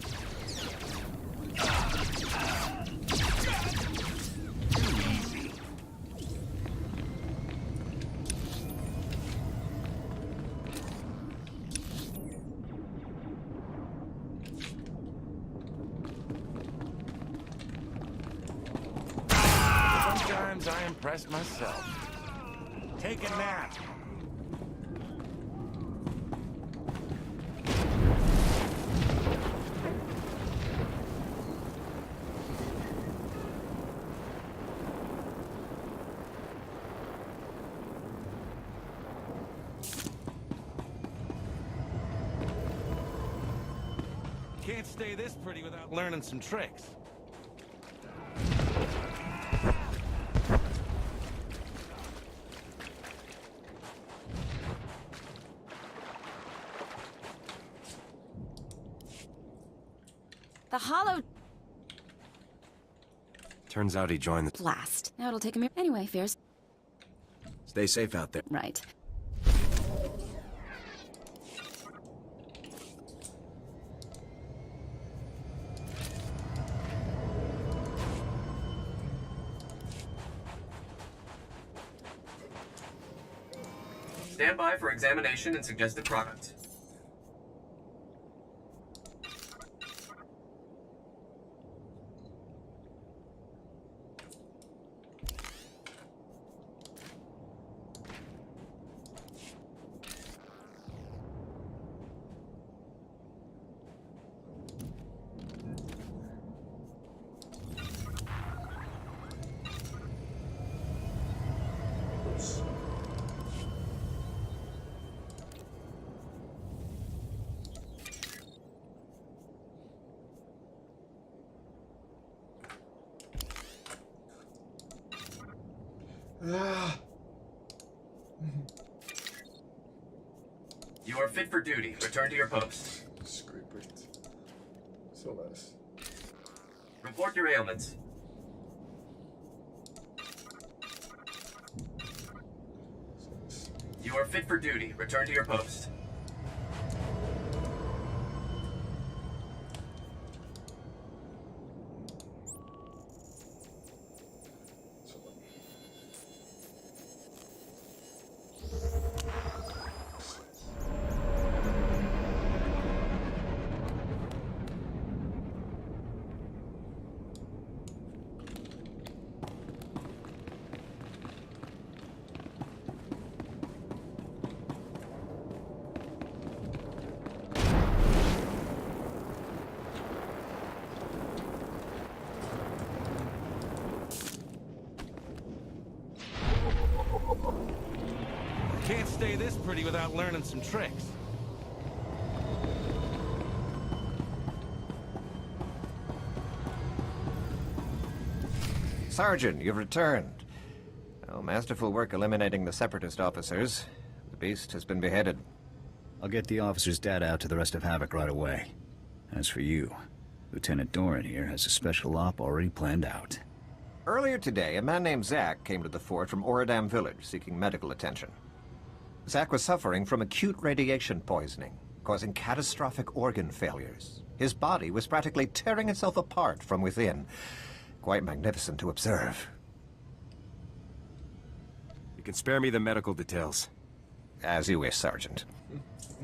S9: Sometimes I impress myself. Take a nap. Can't stay this pretty without learning some tricks.
S19: The hollow...
S17: Turns out he joined the...
S19: Blast. Now it'll take him... Anyway, Fierce.
S3: Stay safe out there.
S19: Right.
S1: Stand by for examination and suggested products. You are fit for duty. Return to your post.
S5: So nice.
S1: Report your ailments. You are fit for duty. Return to your post.
S9: Can't stay this pretty without learning some tricks.
S14: Sergeant, you've returned. Oh, masterful work eliminating the Separatist officers. The beast has been beheaded.
S15: I'll get the officer's data out to the rest of Havoc right away. As for you, Lieutenant Doran here has a special op already planned out.
S14: Earlier today, a man named Zach came to the fort from Oradam village seeking medical attention. Zach was suffering from acute radiation poisoning, causing catastrophic organ failures. His body was practically tearing itself apart from within. Quite magnificent to observe.
S17: You can spare me the medical details.
S14: As you wish, Sergeant.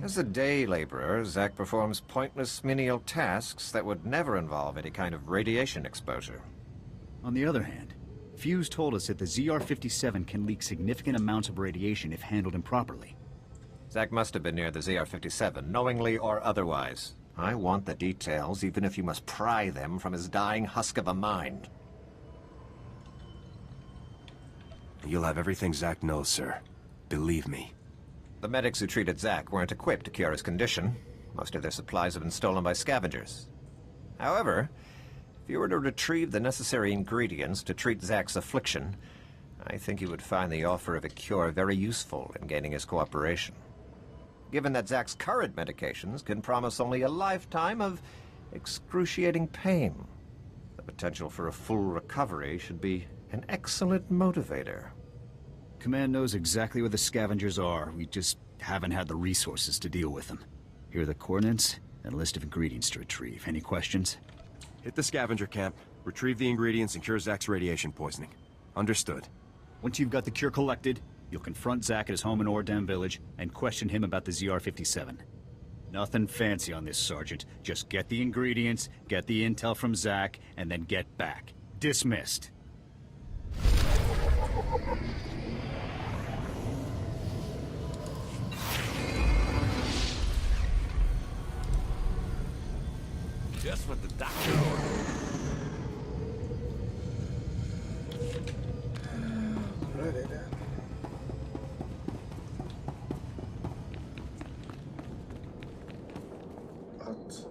S14: As a day laborer, Zach performs pointless menial tasks that would never involve any kind of radiation exposure.
S15: On the other hand, Fuse told us that the ZR-57 can leak significant amounts of radiation if handled improperly.
S14: Zach must have been near the ZR-57, knowingly or otherwise. I want the details, even if you must pry them from his dying husk of a mind.
S17: You'll have everything Zach knows, sir. Believe me.
S14: The medics who treated Zach weren't equipped to cure his condition. Most of their supplies have been stolen by scavengers. However, if you were to retrieve the necessary ingredients to treat Zach's affliction, I think you would find the offer of a cure very useful in gaining his cooperation. Given that Zach's current medications can promise only a lifetime of excruciating pain, the potential for a full recovery should be an excellent motivator.
S15: Command knows exactly where the scavengers are. We just haven't had the resources to deal with them. Here are the coordinates. and a list of ingredients to retrieve. Any questions?
S17: Hit the scavenger camp, retrieve the ingredients, and cure Zach's radiation poisoning. Understood.
S15: Once you've got the cure collected, you'll confront Zach at his home in Ordam Village and question him about the ZR-57. Nothing fancy on this, Sergeant. Just get the ingredients, get the intel from Zach, and then get back. Dismissed.
S9: Just what the doctor ordered.
S5: Ready then. Att.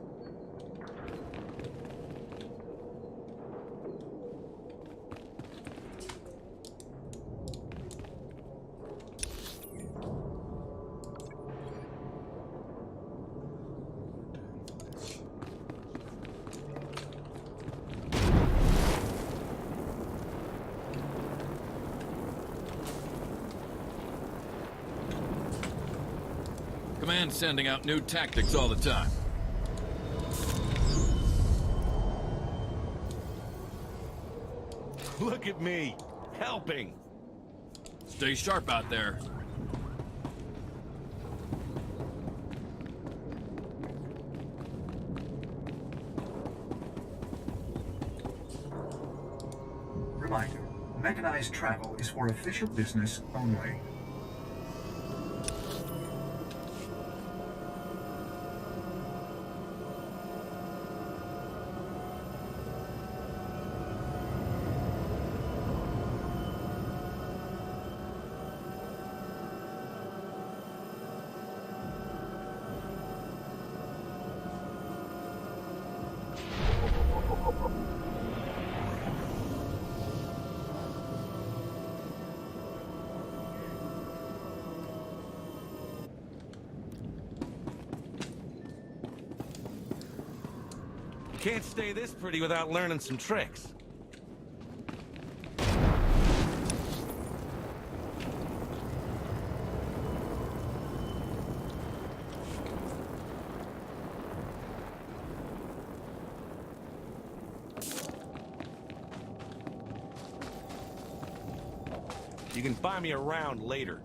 S4: Command's sending out new tactics all the time.
S9: Look at me, helping.
S4: Stay sharp out there.
S7: Reminder, mechanized travel is for official business only.
S9: Can't stay this pretty without learning some tricks. You can buy me around later.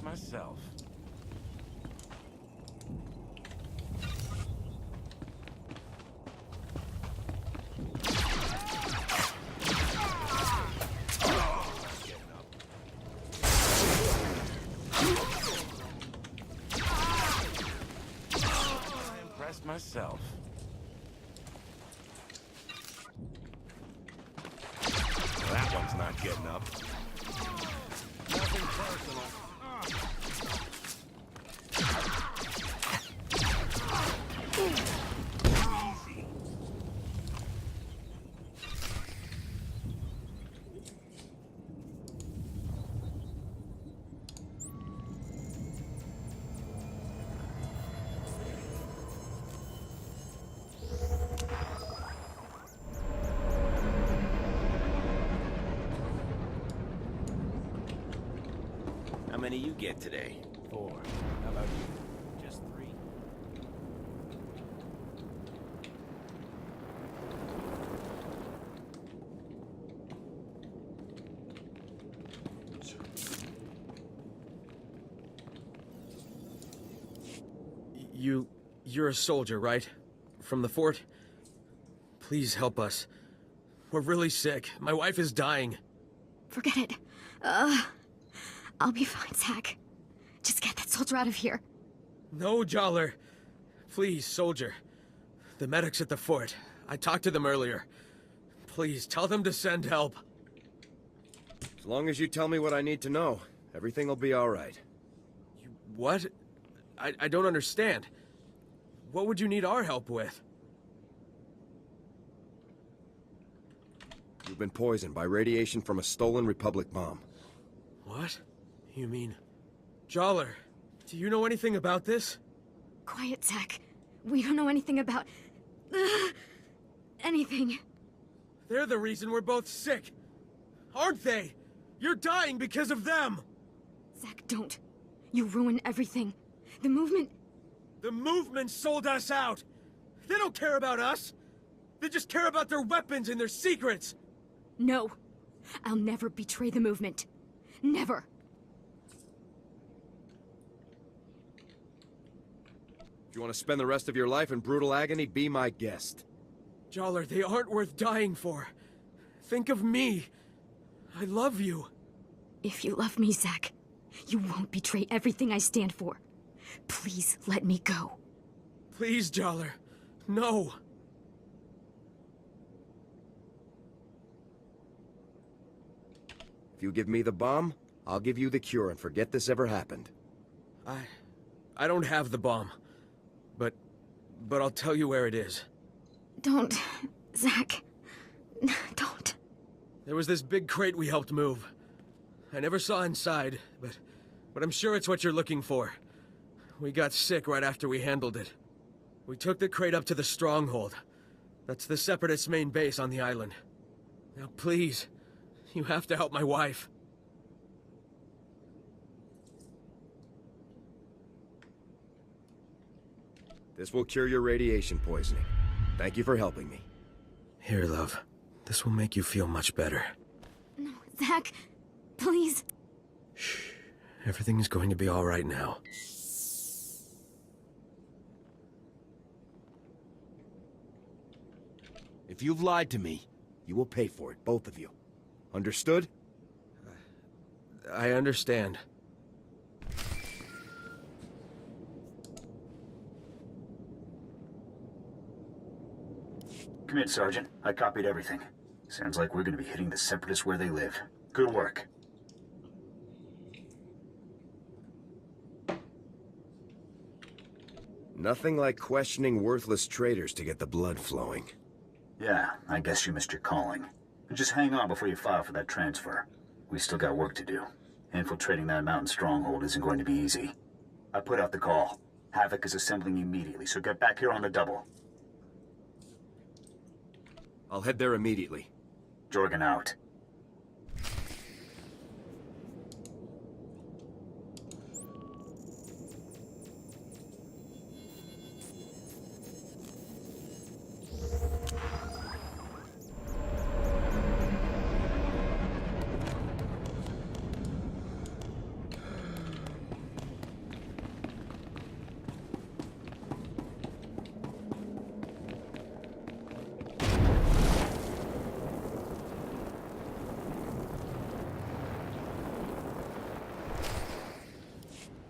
S9: Myself. I impressed myself. That one's not getting up. Nothing personal.
S8: How many you get today?
S18: 4. How about you? Just 3.
S3: You're a soldier, right? From the fort? Please help us. We're really sick. My wife is dying.
S23: Forget it. I'll be fine, Zach. Just get that soldier out of here.
S3: No, Jollar. Please, soldier. The medic's at the fort. I talked to them earlier. Please, tell them to send help.
S17: As long as you tell me what I need to know, everything will be all right.
S3: What? I don't understand. What would you need our help with?
S17: You've been poisoned by radiation from a stolen Republic bomb.
S3: What? You mean... Jollar, do you know anything about this?
S23: Quiet, Zach. We don't know anything about... anything.
S3: They're the reason we're both sick. Aren't they? You're dying because of them!
S23: Zach, don't. You ruin everything. The movement...
S3: The movement sold us out! They don't care about us! They just care about their weapons and their secrets!
S23: No. I'll never betray the movement. Never.
S17: If you want to spend the rest of your life in brutal agony, be my guest.
S3: Jollar, they aren't worth dying for. Think of me. I love you.
S23: If you love me, Zach, you won't betray everything I stand for. Please let me go.
S3: Please, Jollar. No.
S17: If you give me the bomb, I'll give you the cure and forget this ever happened.
S3: I don't have the bomb. But I'll tell you where it is.
S23: Don't, Zach. Don't.
S3: There was this big crate we helped move. I never saw inside, but I'm sure it's what you're looking for. We got sick right after we handled it. We took the crate up to the stronghold. That's the Separatists' main base on the island. Now please, you have to help my wife.
S17: This will cure your radiation poisoning. Thank you for helping me.
S3: Here, love. This will make you feel much better.
S23: No, Zach. Please.
S3: Shh. Everything's going to be all right now.
S17: If you've lied to me, you will pay for it, both of you. Understood?
S3: I understand.
S15: Commit, Sergeant. I copied everything. Sounds like we're gonna be hitting the Separatists where they live. Good work.
S17: Nothing like questioning worthless traitors to get the blood flowing.
S15: Yeah, I guess you missed your calling. Just hang on before you file for that transfer. We still got work to do. Infiltrating that mountain stronghold isn't going to be easy. I put out the call. Havoc is assembling immediately, so get back here on the double.
S17: I'll head there immediately.
S15: Jorgen out.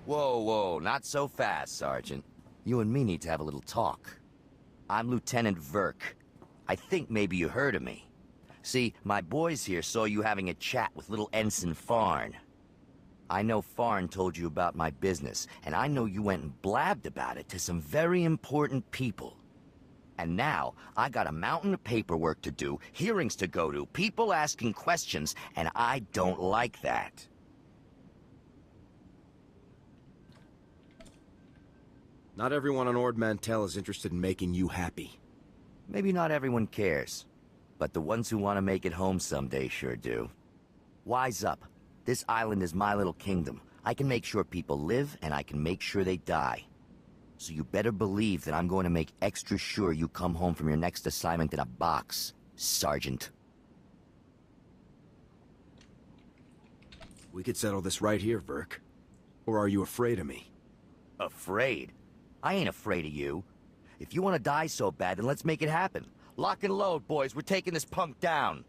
S11: Whoa, not so fast, Sergeant. You and me need to have a little talk. I'm Lieutenant Verk. I think maybe you heard of me. See, my boys here saw you having a chat with little Ensign Farn. I know Farn told you about my business, and I know you went and blabbed about it to some very important people. And now, I got a mountain of paperwork to do, hearings to go to, people asking questions, and I don't like that.
S17: Not everyone on Ord Mantell is interested in making you happy.
S11: Maybe not everyone cares, but the ones who want to make it home someday sure do. Wise up. This island is my little kingdom. I can make sure people live, and I can make sure they die. So you better believe that I'm going to make extra sure you come home from your next assignment in a box, Sergeant.
S17: We could settle this right here, Verk. Or are you afraid of me?
S11: Afraid? I ain't afraid of you. If you want to die so bad, then let's make it happen. Lock and load, boys. We're taking this punk down.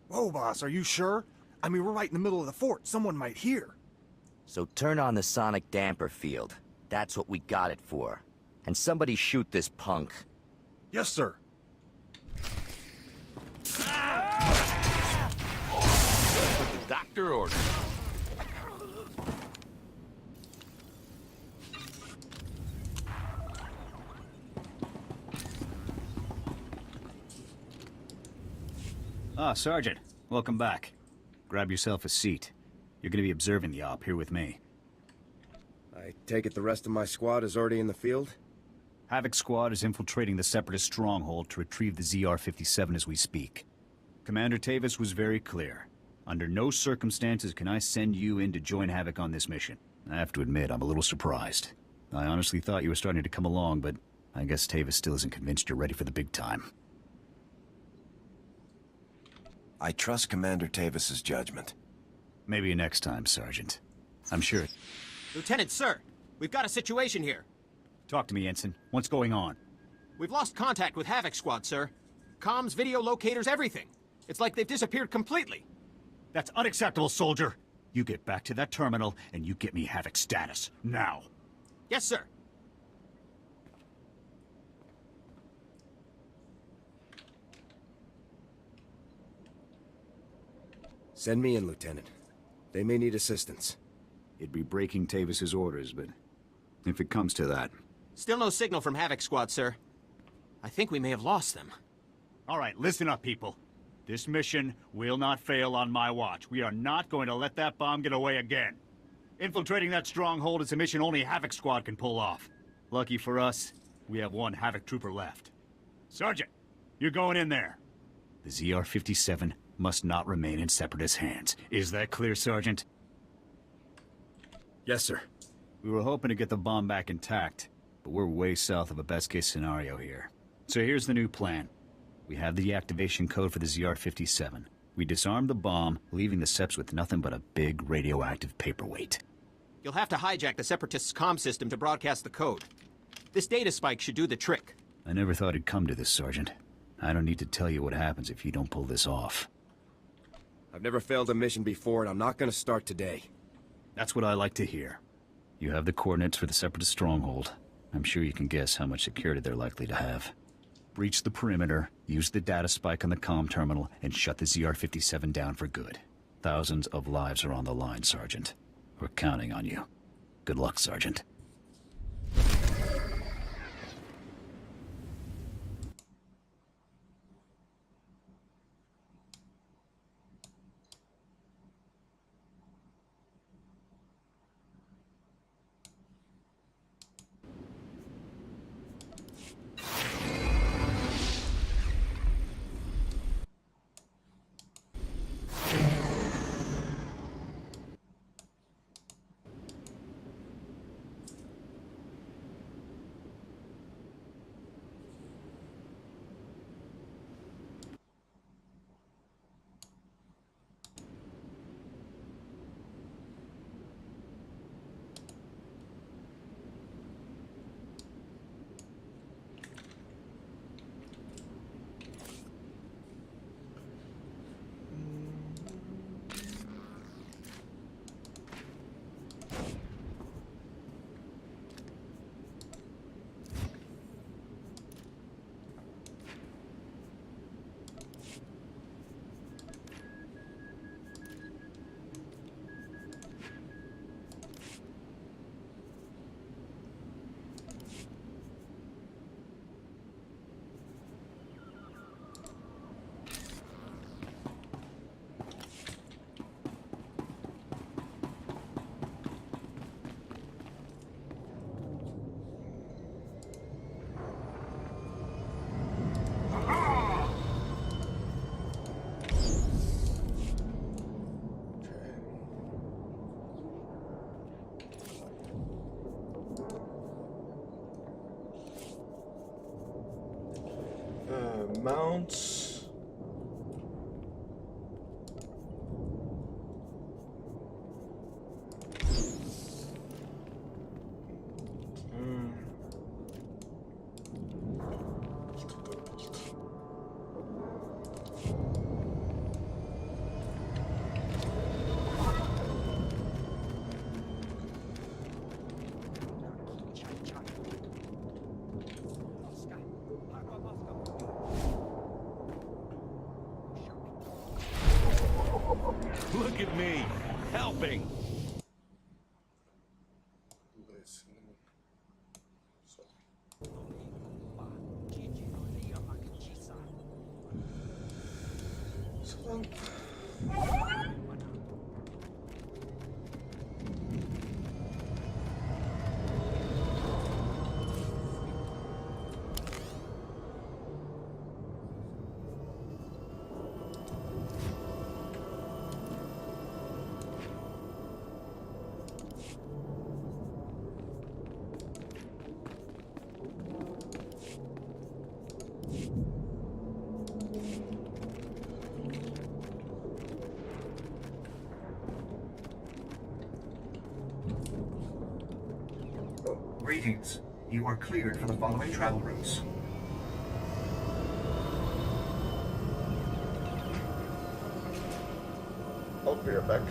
S13: Whoa, boss, are you sure? I mean, we're right in the middle of the fort. Someone might hear.
S11: So turn on the sonic damper field. That's what we got it for. And somebody shoot this punk.
S13: Yes, sir.
S4: your order.
S15: Ah, Sergeant. Welcome back. Grab yourself a seat. You're gonna be observing the op here with me.
S17: I take it the rest of my squad is already in the field?
S15: Havoc Squad is infiltrating the Separatist stronghold to retrieve the ZR-57 as we speak. Commander Tavis was very clear. Under no circumstances can I send you in to join Havoc on this mission. I have to admit, I'm a little surprised. I honestly thought you were starting to come along, but I guess Tavis still isn't convinced you're ready for the big time.
S17: I trust Commander Tavis's judgment.
S15: Maybe next time, Sergeant. I'm sure.
S6: Lieutenant, sir, we've got a situation here.
S15: Talk to me, Ensign. What's going on?
S6: We've lost contact with Havoc Squad, sir. Comms, video locators, everything. It's like they've disappeared completely.
S15: That's unacceptable, soldier. You get back to that terminal, and you get me Havoc status. Now.
S6: Yes, sir.
S17: Send me in, Lieutenant. They may need assistance.
S15: It'd be breaking Tavis's orders, but if it comes to that...
S6: Still no signal from Havoc Squad, sir. I think we may have lost them.
S15: All right, listen up, people. This mission will not fail on my watch. We are not going to let that bomb get away again. Infiltrating that stronghold is a mission only Havoc Squad can pull off. Lucky for us, we have one Havoc trooper left. Sergeant, you're going in there. The ZR-57 must not remain in Separatist hands. Is that clear, Sergeant?
S17: Yes, sir.
S15: We were hoping to get the bomb back intact, but we're way south of a best-case scenario here. So here's the new plan. We have the activation code for the ZR-57. We disarm the bomb, leaving the Seps with nothing but a big radioactive paperweight.
S6: You'll have to hijack the Separatists' comm system to broadcast the code. This data spike should do the trick.
S15: I never thought it'd come to this, Sergeant. I don't need to tell you what happens if you don't pull this off.
S17: I've never failed a mission before, and I'm not gonna start today.
S15: That's what I like to hear. You have the coordinates for the Separatist stronghold. I'm sure you can guess how much security they're likely to have. Breach the perimeter, use the data spike on the comm terminal, and shut the ZR-57 down for good. Thousands of lives are on the line, Sergeant. We're counting on you. Good luck, Sergeant.
S5: Mounts.
S9: Look at me, helping.
S7: Greetings. You are cleared for the following travel routes.
S5: I'll be right back.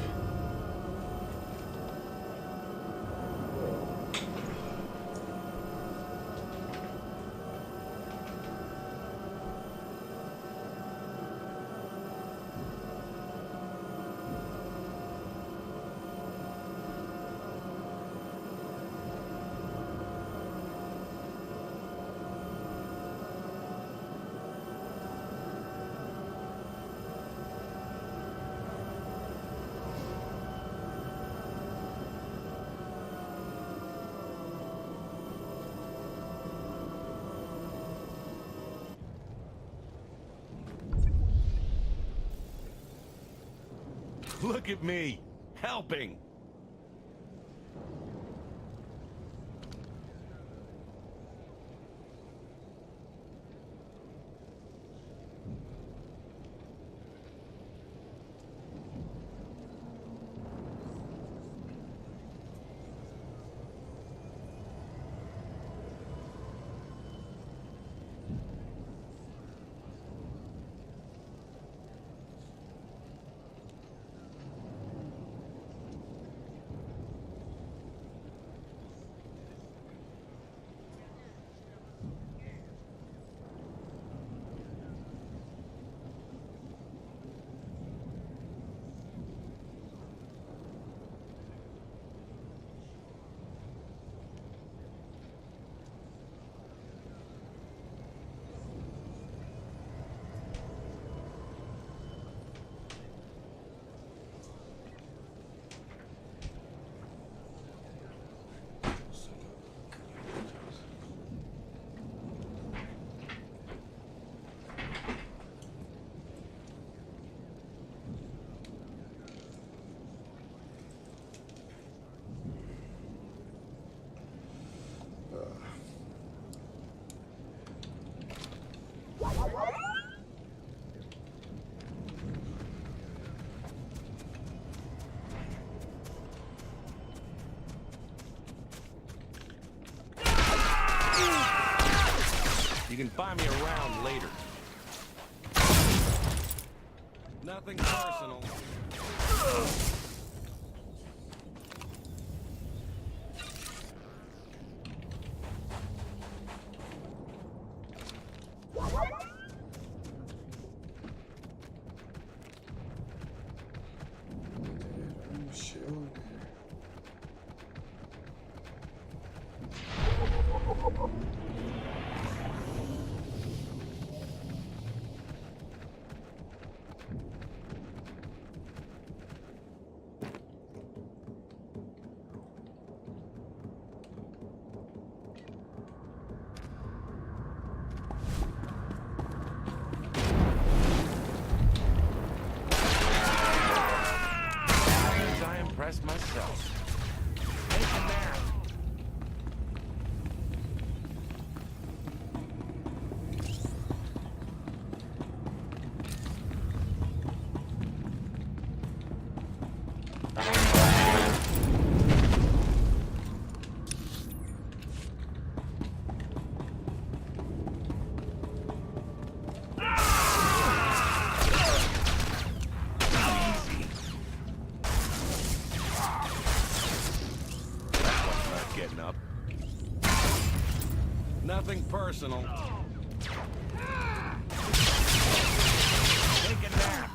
S9: Look at me, helping. You can buy me around later. Nothing personal. Myself. Take a nap. Nothing personal. Take a nap.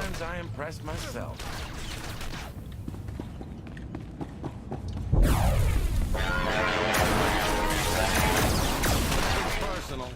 S9: Sometimes I impress myself. Personal.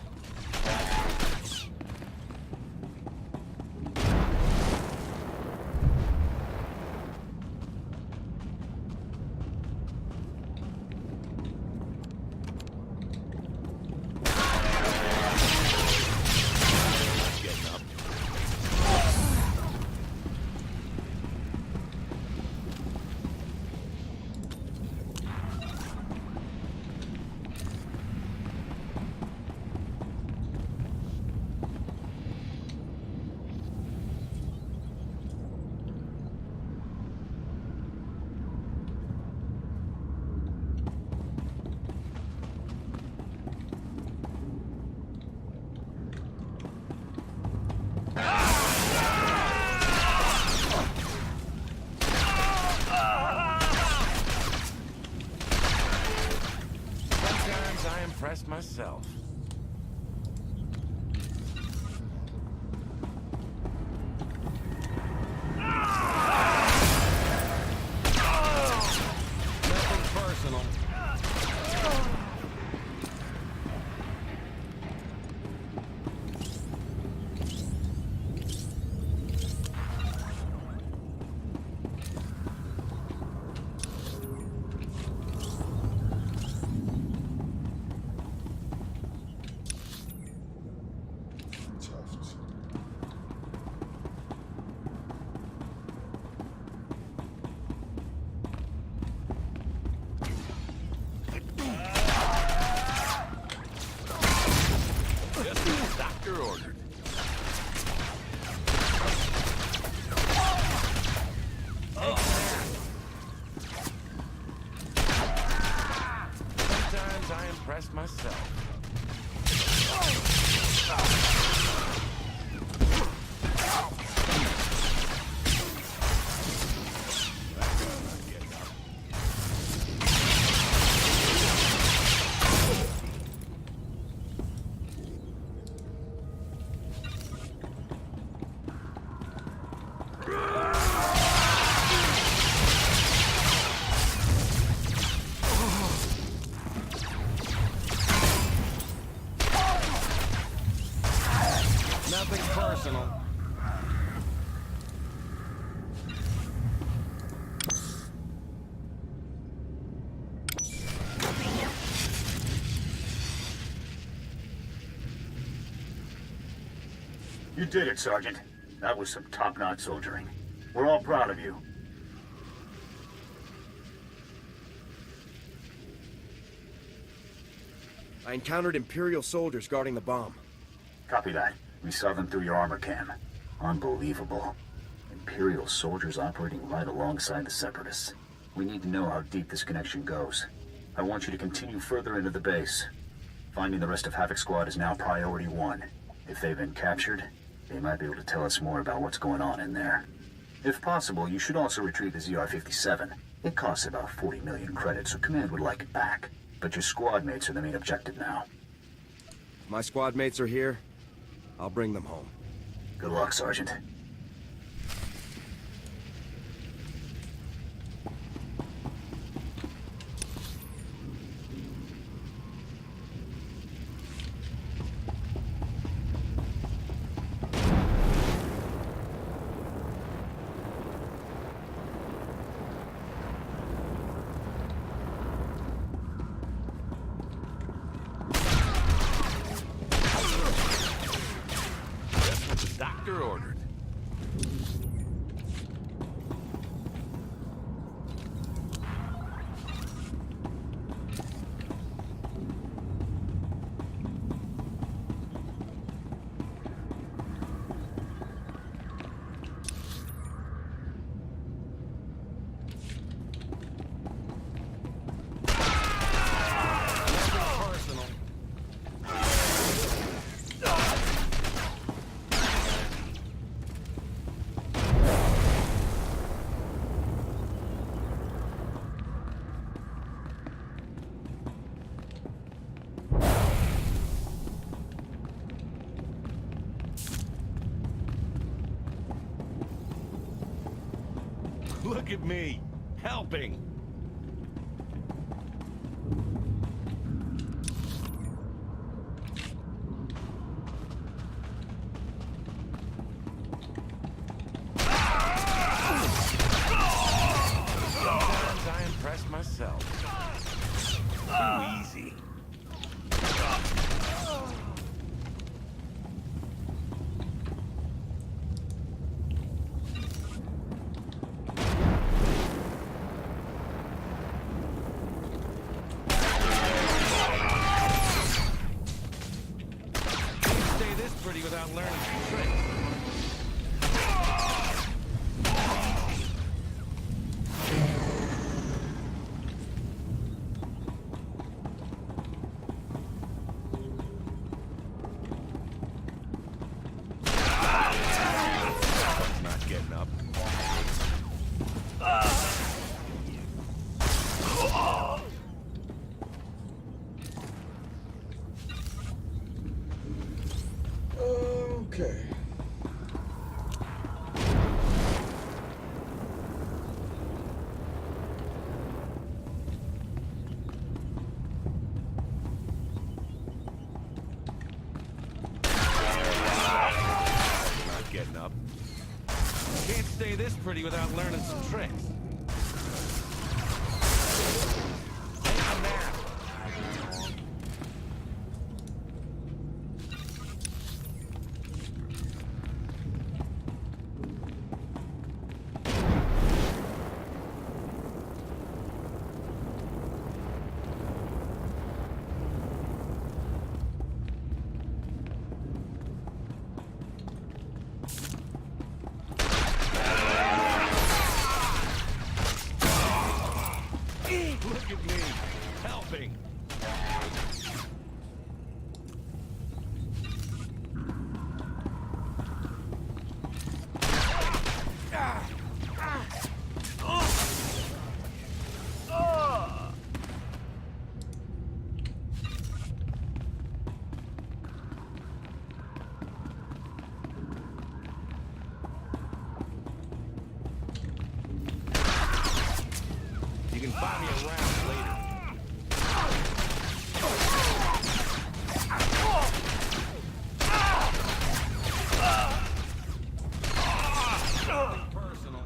S9: Impress myself. Nothing personal. Doctor ordered. Sometimes I impress myself. Nothing personal.
S2: You did it, Sergeant. That was some top-notch soldiering. We're all proud of you.
S3: I encountered Imperial soldiers guarding the bomb.
S2: Copy that. We saw them through your armor cam. Unbelievable. Imperial soldiers operating right alongside the Separatists. We need to know how deep this connection goes. I want you to continue further into the base. Finding the rest of Havoc Squad is now priority 1. If they've been captured, they might be able to tell us more about what's going on in there. If possible, you should also retrieve the ZR-57. It costs about 40 million credits, so Command would like it back. But your squad mates are the main objective now.
S3: My squad mates are here. I'll bring them home.
S2: Good luck, Sergeant.
S9: Doctor ordered. Look at me, helping. Sometimes I impress myself. Too easy. Without learning some tricks. Not getting up.
S5: Okay.
S9: Not getting up. Can't stay this pretty without learning some tricks. Take a nap. Look at me, helping. You can find me around later. Personal.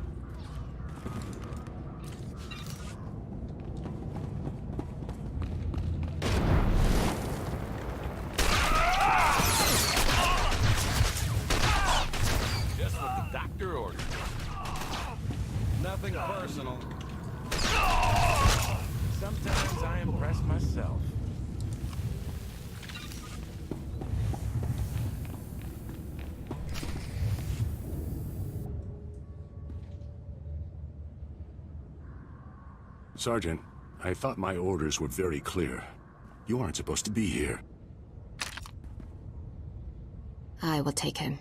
S9: Just what the doctor ordered. Nothing personal. Sometimes I impress myself.
S12: Sergeant, I thought my orders were very clear. You aren't supposed to be here.
S10: I will take him.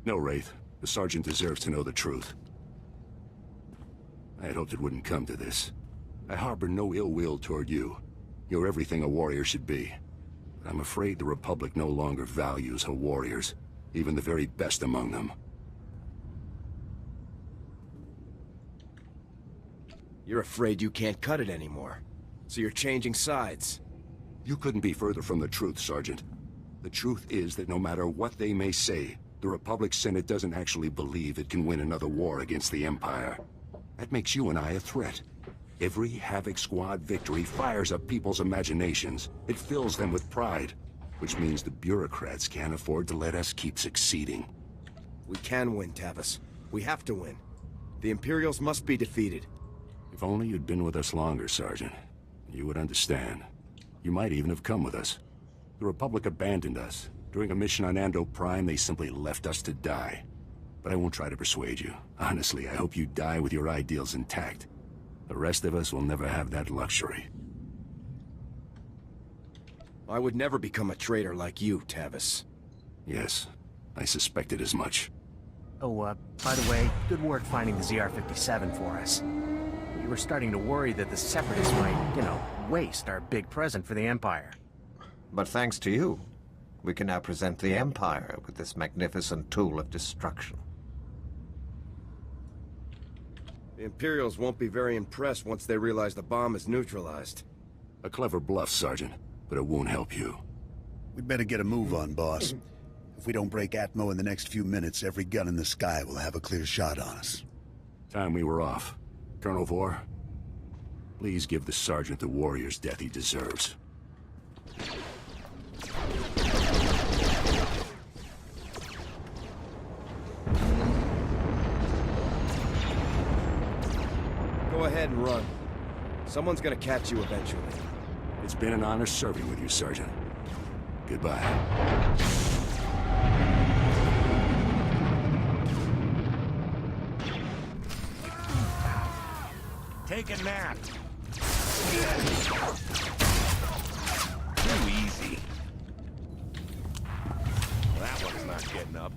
S12: No, Wraith. The Sergeant deserves to know the truth. I had hoped it wouldn't come to this. I harbor no ill will toward you. You're everything a warrior should be. But I'm afraid the Republic no longer values her warriors, even the very best among them.
S8: You're afraid you can't cut it anymore, so you're changing sides.
S12: You couldn't be further from the truth, Sergeant. The truth is that no matter what they may say, the Republic Senate doesn't actually believe it can win another war against the Empire. That makes you and I a threat. Every Havoc Squad victory fires up people's imaginations. It fills them with pride, which means the bureaucrats can't afford to let us keep succeeding.
S8: We can win, Tavis. We have to win. The Imperials must be defeated.
S12: If only you'd been with us longer, Sergeant. You would understand. You might even have come with us. The Republic abandoned us. During a mission on Ando Prime, they simply left us to die. But I won't try to persuade you. Honestly, I hope you die with your ideals intact. The rest of us will never have that luxury.
S8: I would never become a traitor like you, Tavis.
S12: Yes, I suspected as much.
S16: Oh, by the way, good work finding the ZR-57 for us. We were starting to worry that the Separatists might, you know, waste our big present for the Empire.
S14: But thanks to you, we can now present the Empire with this magnificent tool of destruction.
S17: The Imperials won't be very impressed once they realize the bomb is neutralized.
S12: A clever bluff, Sergeant, but it won't help you.
S20: We'd better get a move on, boss. If we don't break Atmo in the next few minutes, every gun in the sky will have a clear shot on us.
S12: Time we were off. Colonel Vor, please give the Sergeant the warrior's death he deserves.
S17: Go ahead and run. Someone's gonna catch you eventually.
S12: It's been an honor serving with you, Sergeant. Goodbye.
S9: Take a nap. Too easy. That one's not getting up.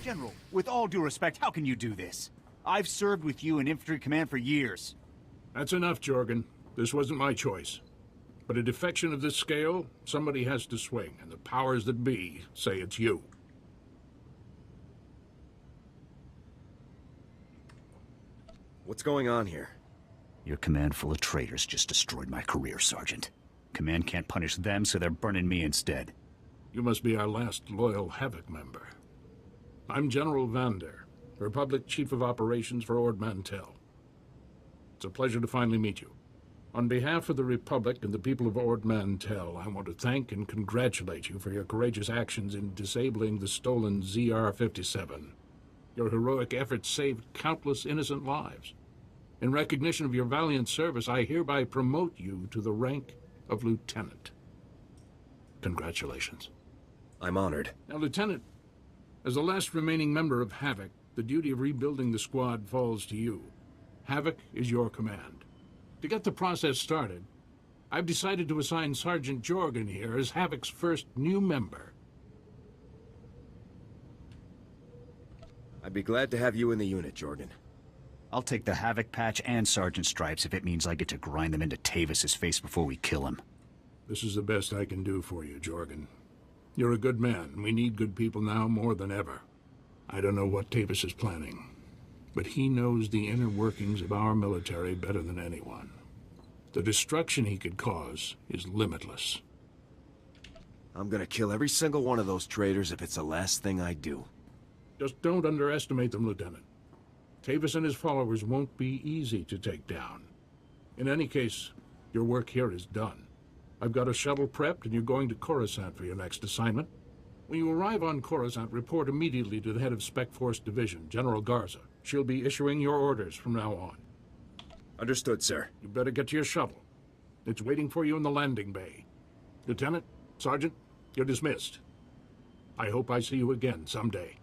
S15: General, with all due respect, how can you do this? I've served with you in infantry command for years.
S21: That's enough, Jorgen. This wasn't my choice. But a defection of this scale, somebody has to swing, and the powers that be say it's you.
S17: What's going on here?
S15: Your command full of traitors just destroyed my career, Sergeant. Command can't punish them, so they're burning me instead.
S21: You must be our last loyal Havoc member. I'm General Vander, Republic Chief of Operations for Ord Mantell. It's a pleasure to finally meet you. On behalf of the Republic and the people of Ord Mantell, I want to thank and congratulate you for your courageous actions in disabling the stolen ZR-57. Your heroic efforts saved countless innocent lives. In recognition of your valiant service, I hereby promote you to the rank of Lieutenant. Congratulations.
S17: I'm honored.
S21: Now, Lieutenant, as the last remaining member of Havoc, the duty of rebuilding the squad falls to you. Havoc is your command. To get the process started, I've decided to assign Sergeant Jorgen here as Havoc's first new member.
S17: I'd be glad to have you in the unit, Jorgen.
S15: I'll take the Havoc patch and Sergeant Stripes if it means I get to grind them into Tavis's face before we kill him.
S21: This is the best I can do for you, Jorgen. You're a good man. We need good people now more than ever. I don't know what Tavis is planning, but he knows the inner workings of our military better than anyone. The destruction he could cause is limitless.
S17: I'm gonna kill every single one of those traitors if it's the last thing I do.
S21: Just don't underestimate them, Lieutenant. Tavis and his followers won't be easy to take down. In any case, your work here is done. I've got a shuttle prepped, and you're going to Coruscant for your next assignment. When you arrive on Coruscant, report immediately to the head of Spec Force Division, General Garza. She'll be issuing your orders from now on.
S17: Understood, sir.
S21: You better get to your shuttle. It's waiting for you in the landing bay. Lieutenant, Sergeant, you're dismissed. I hope I see you again someday.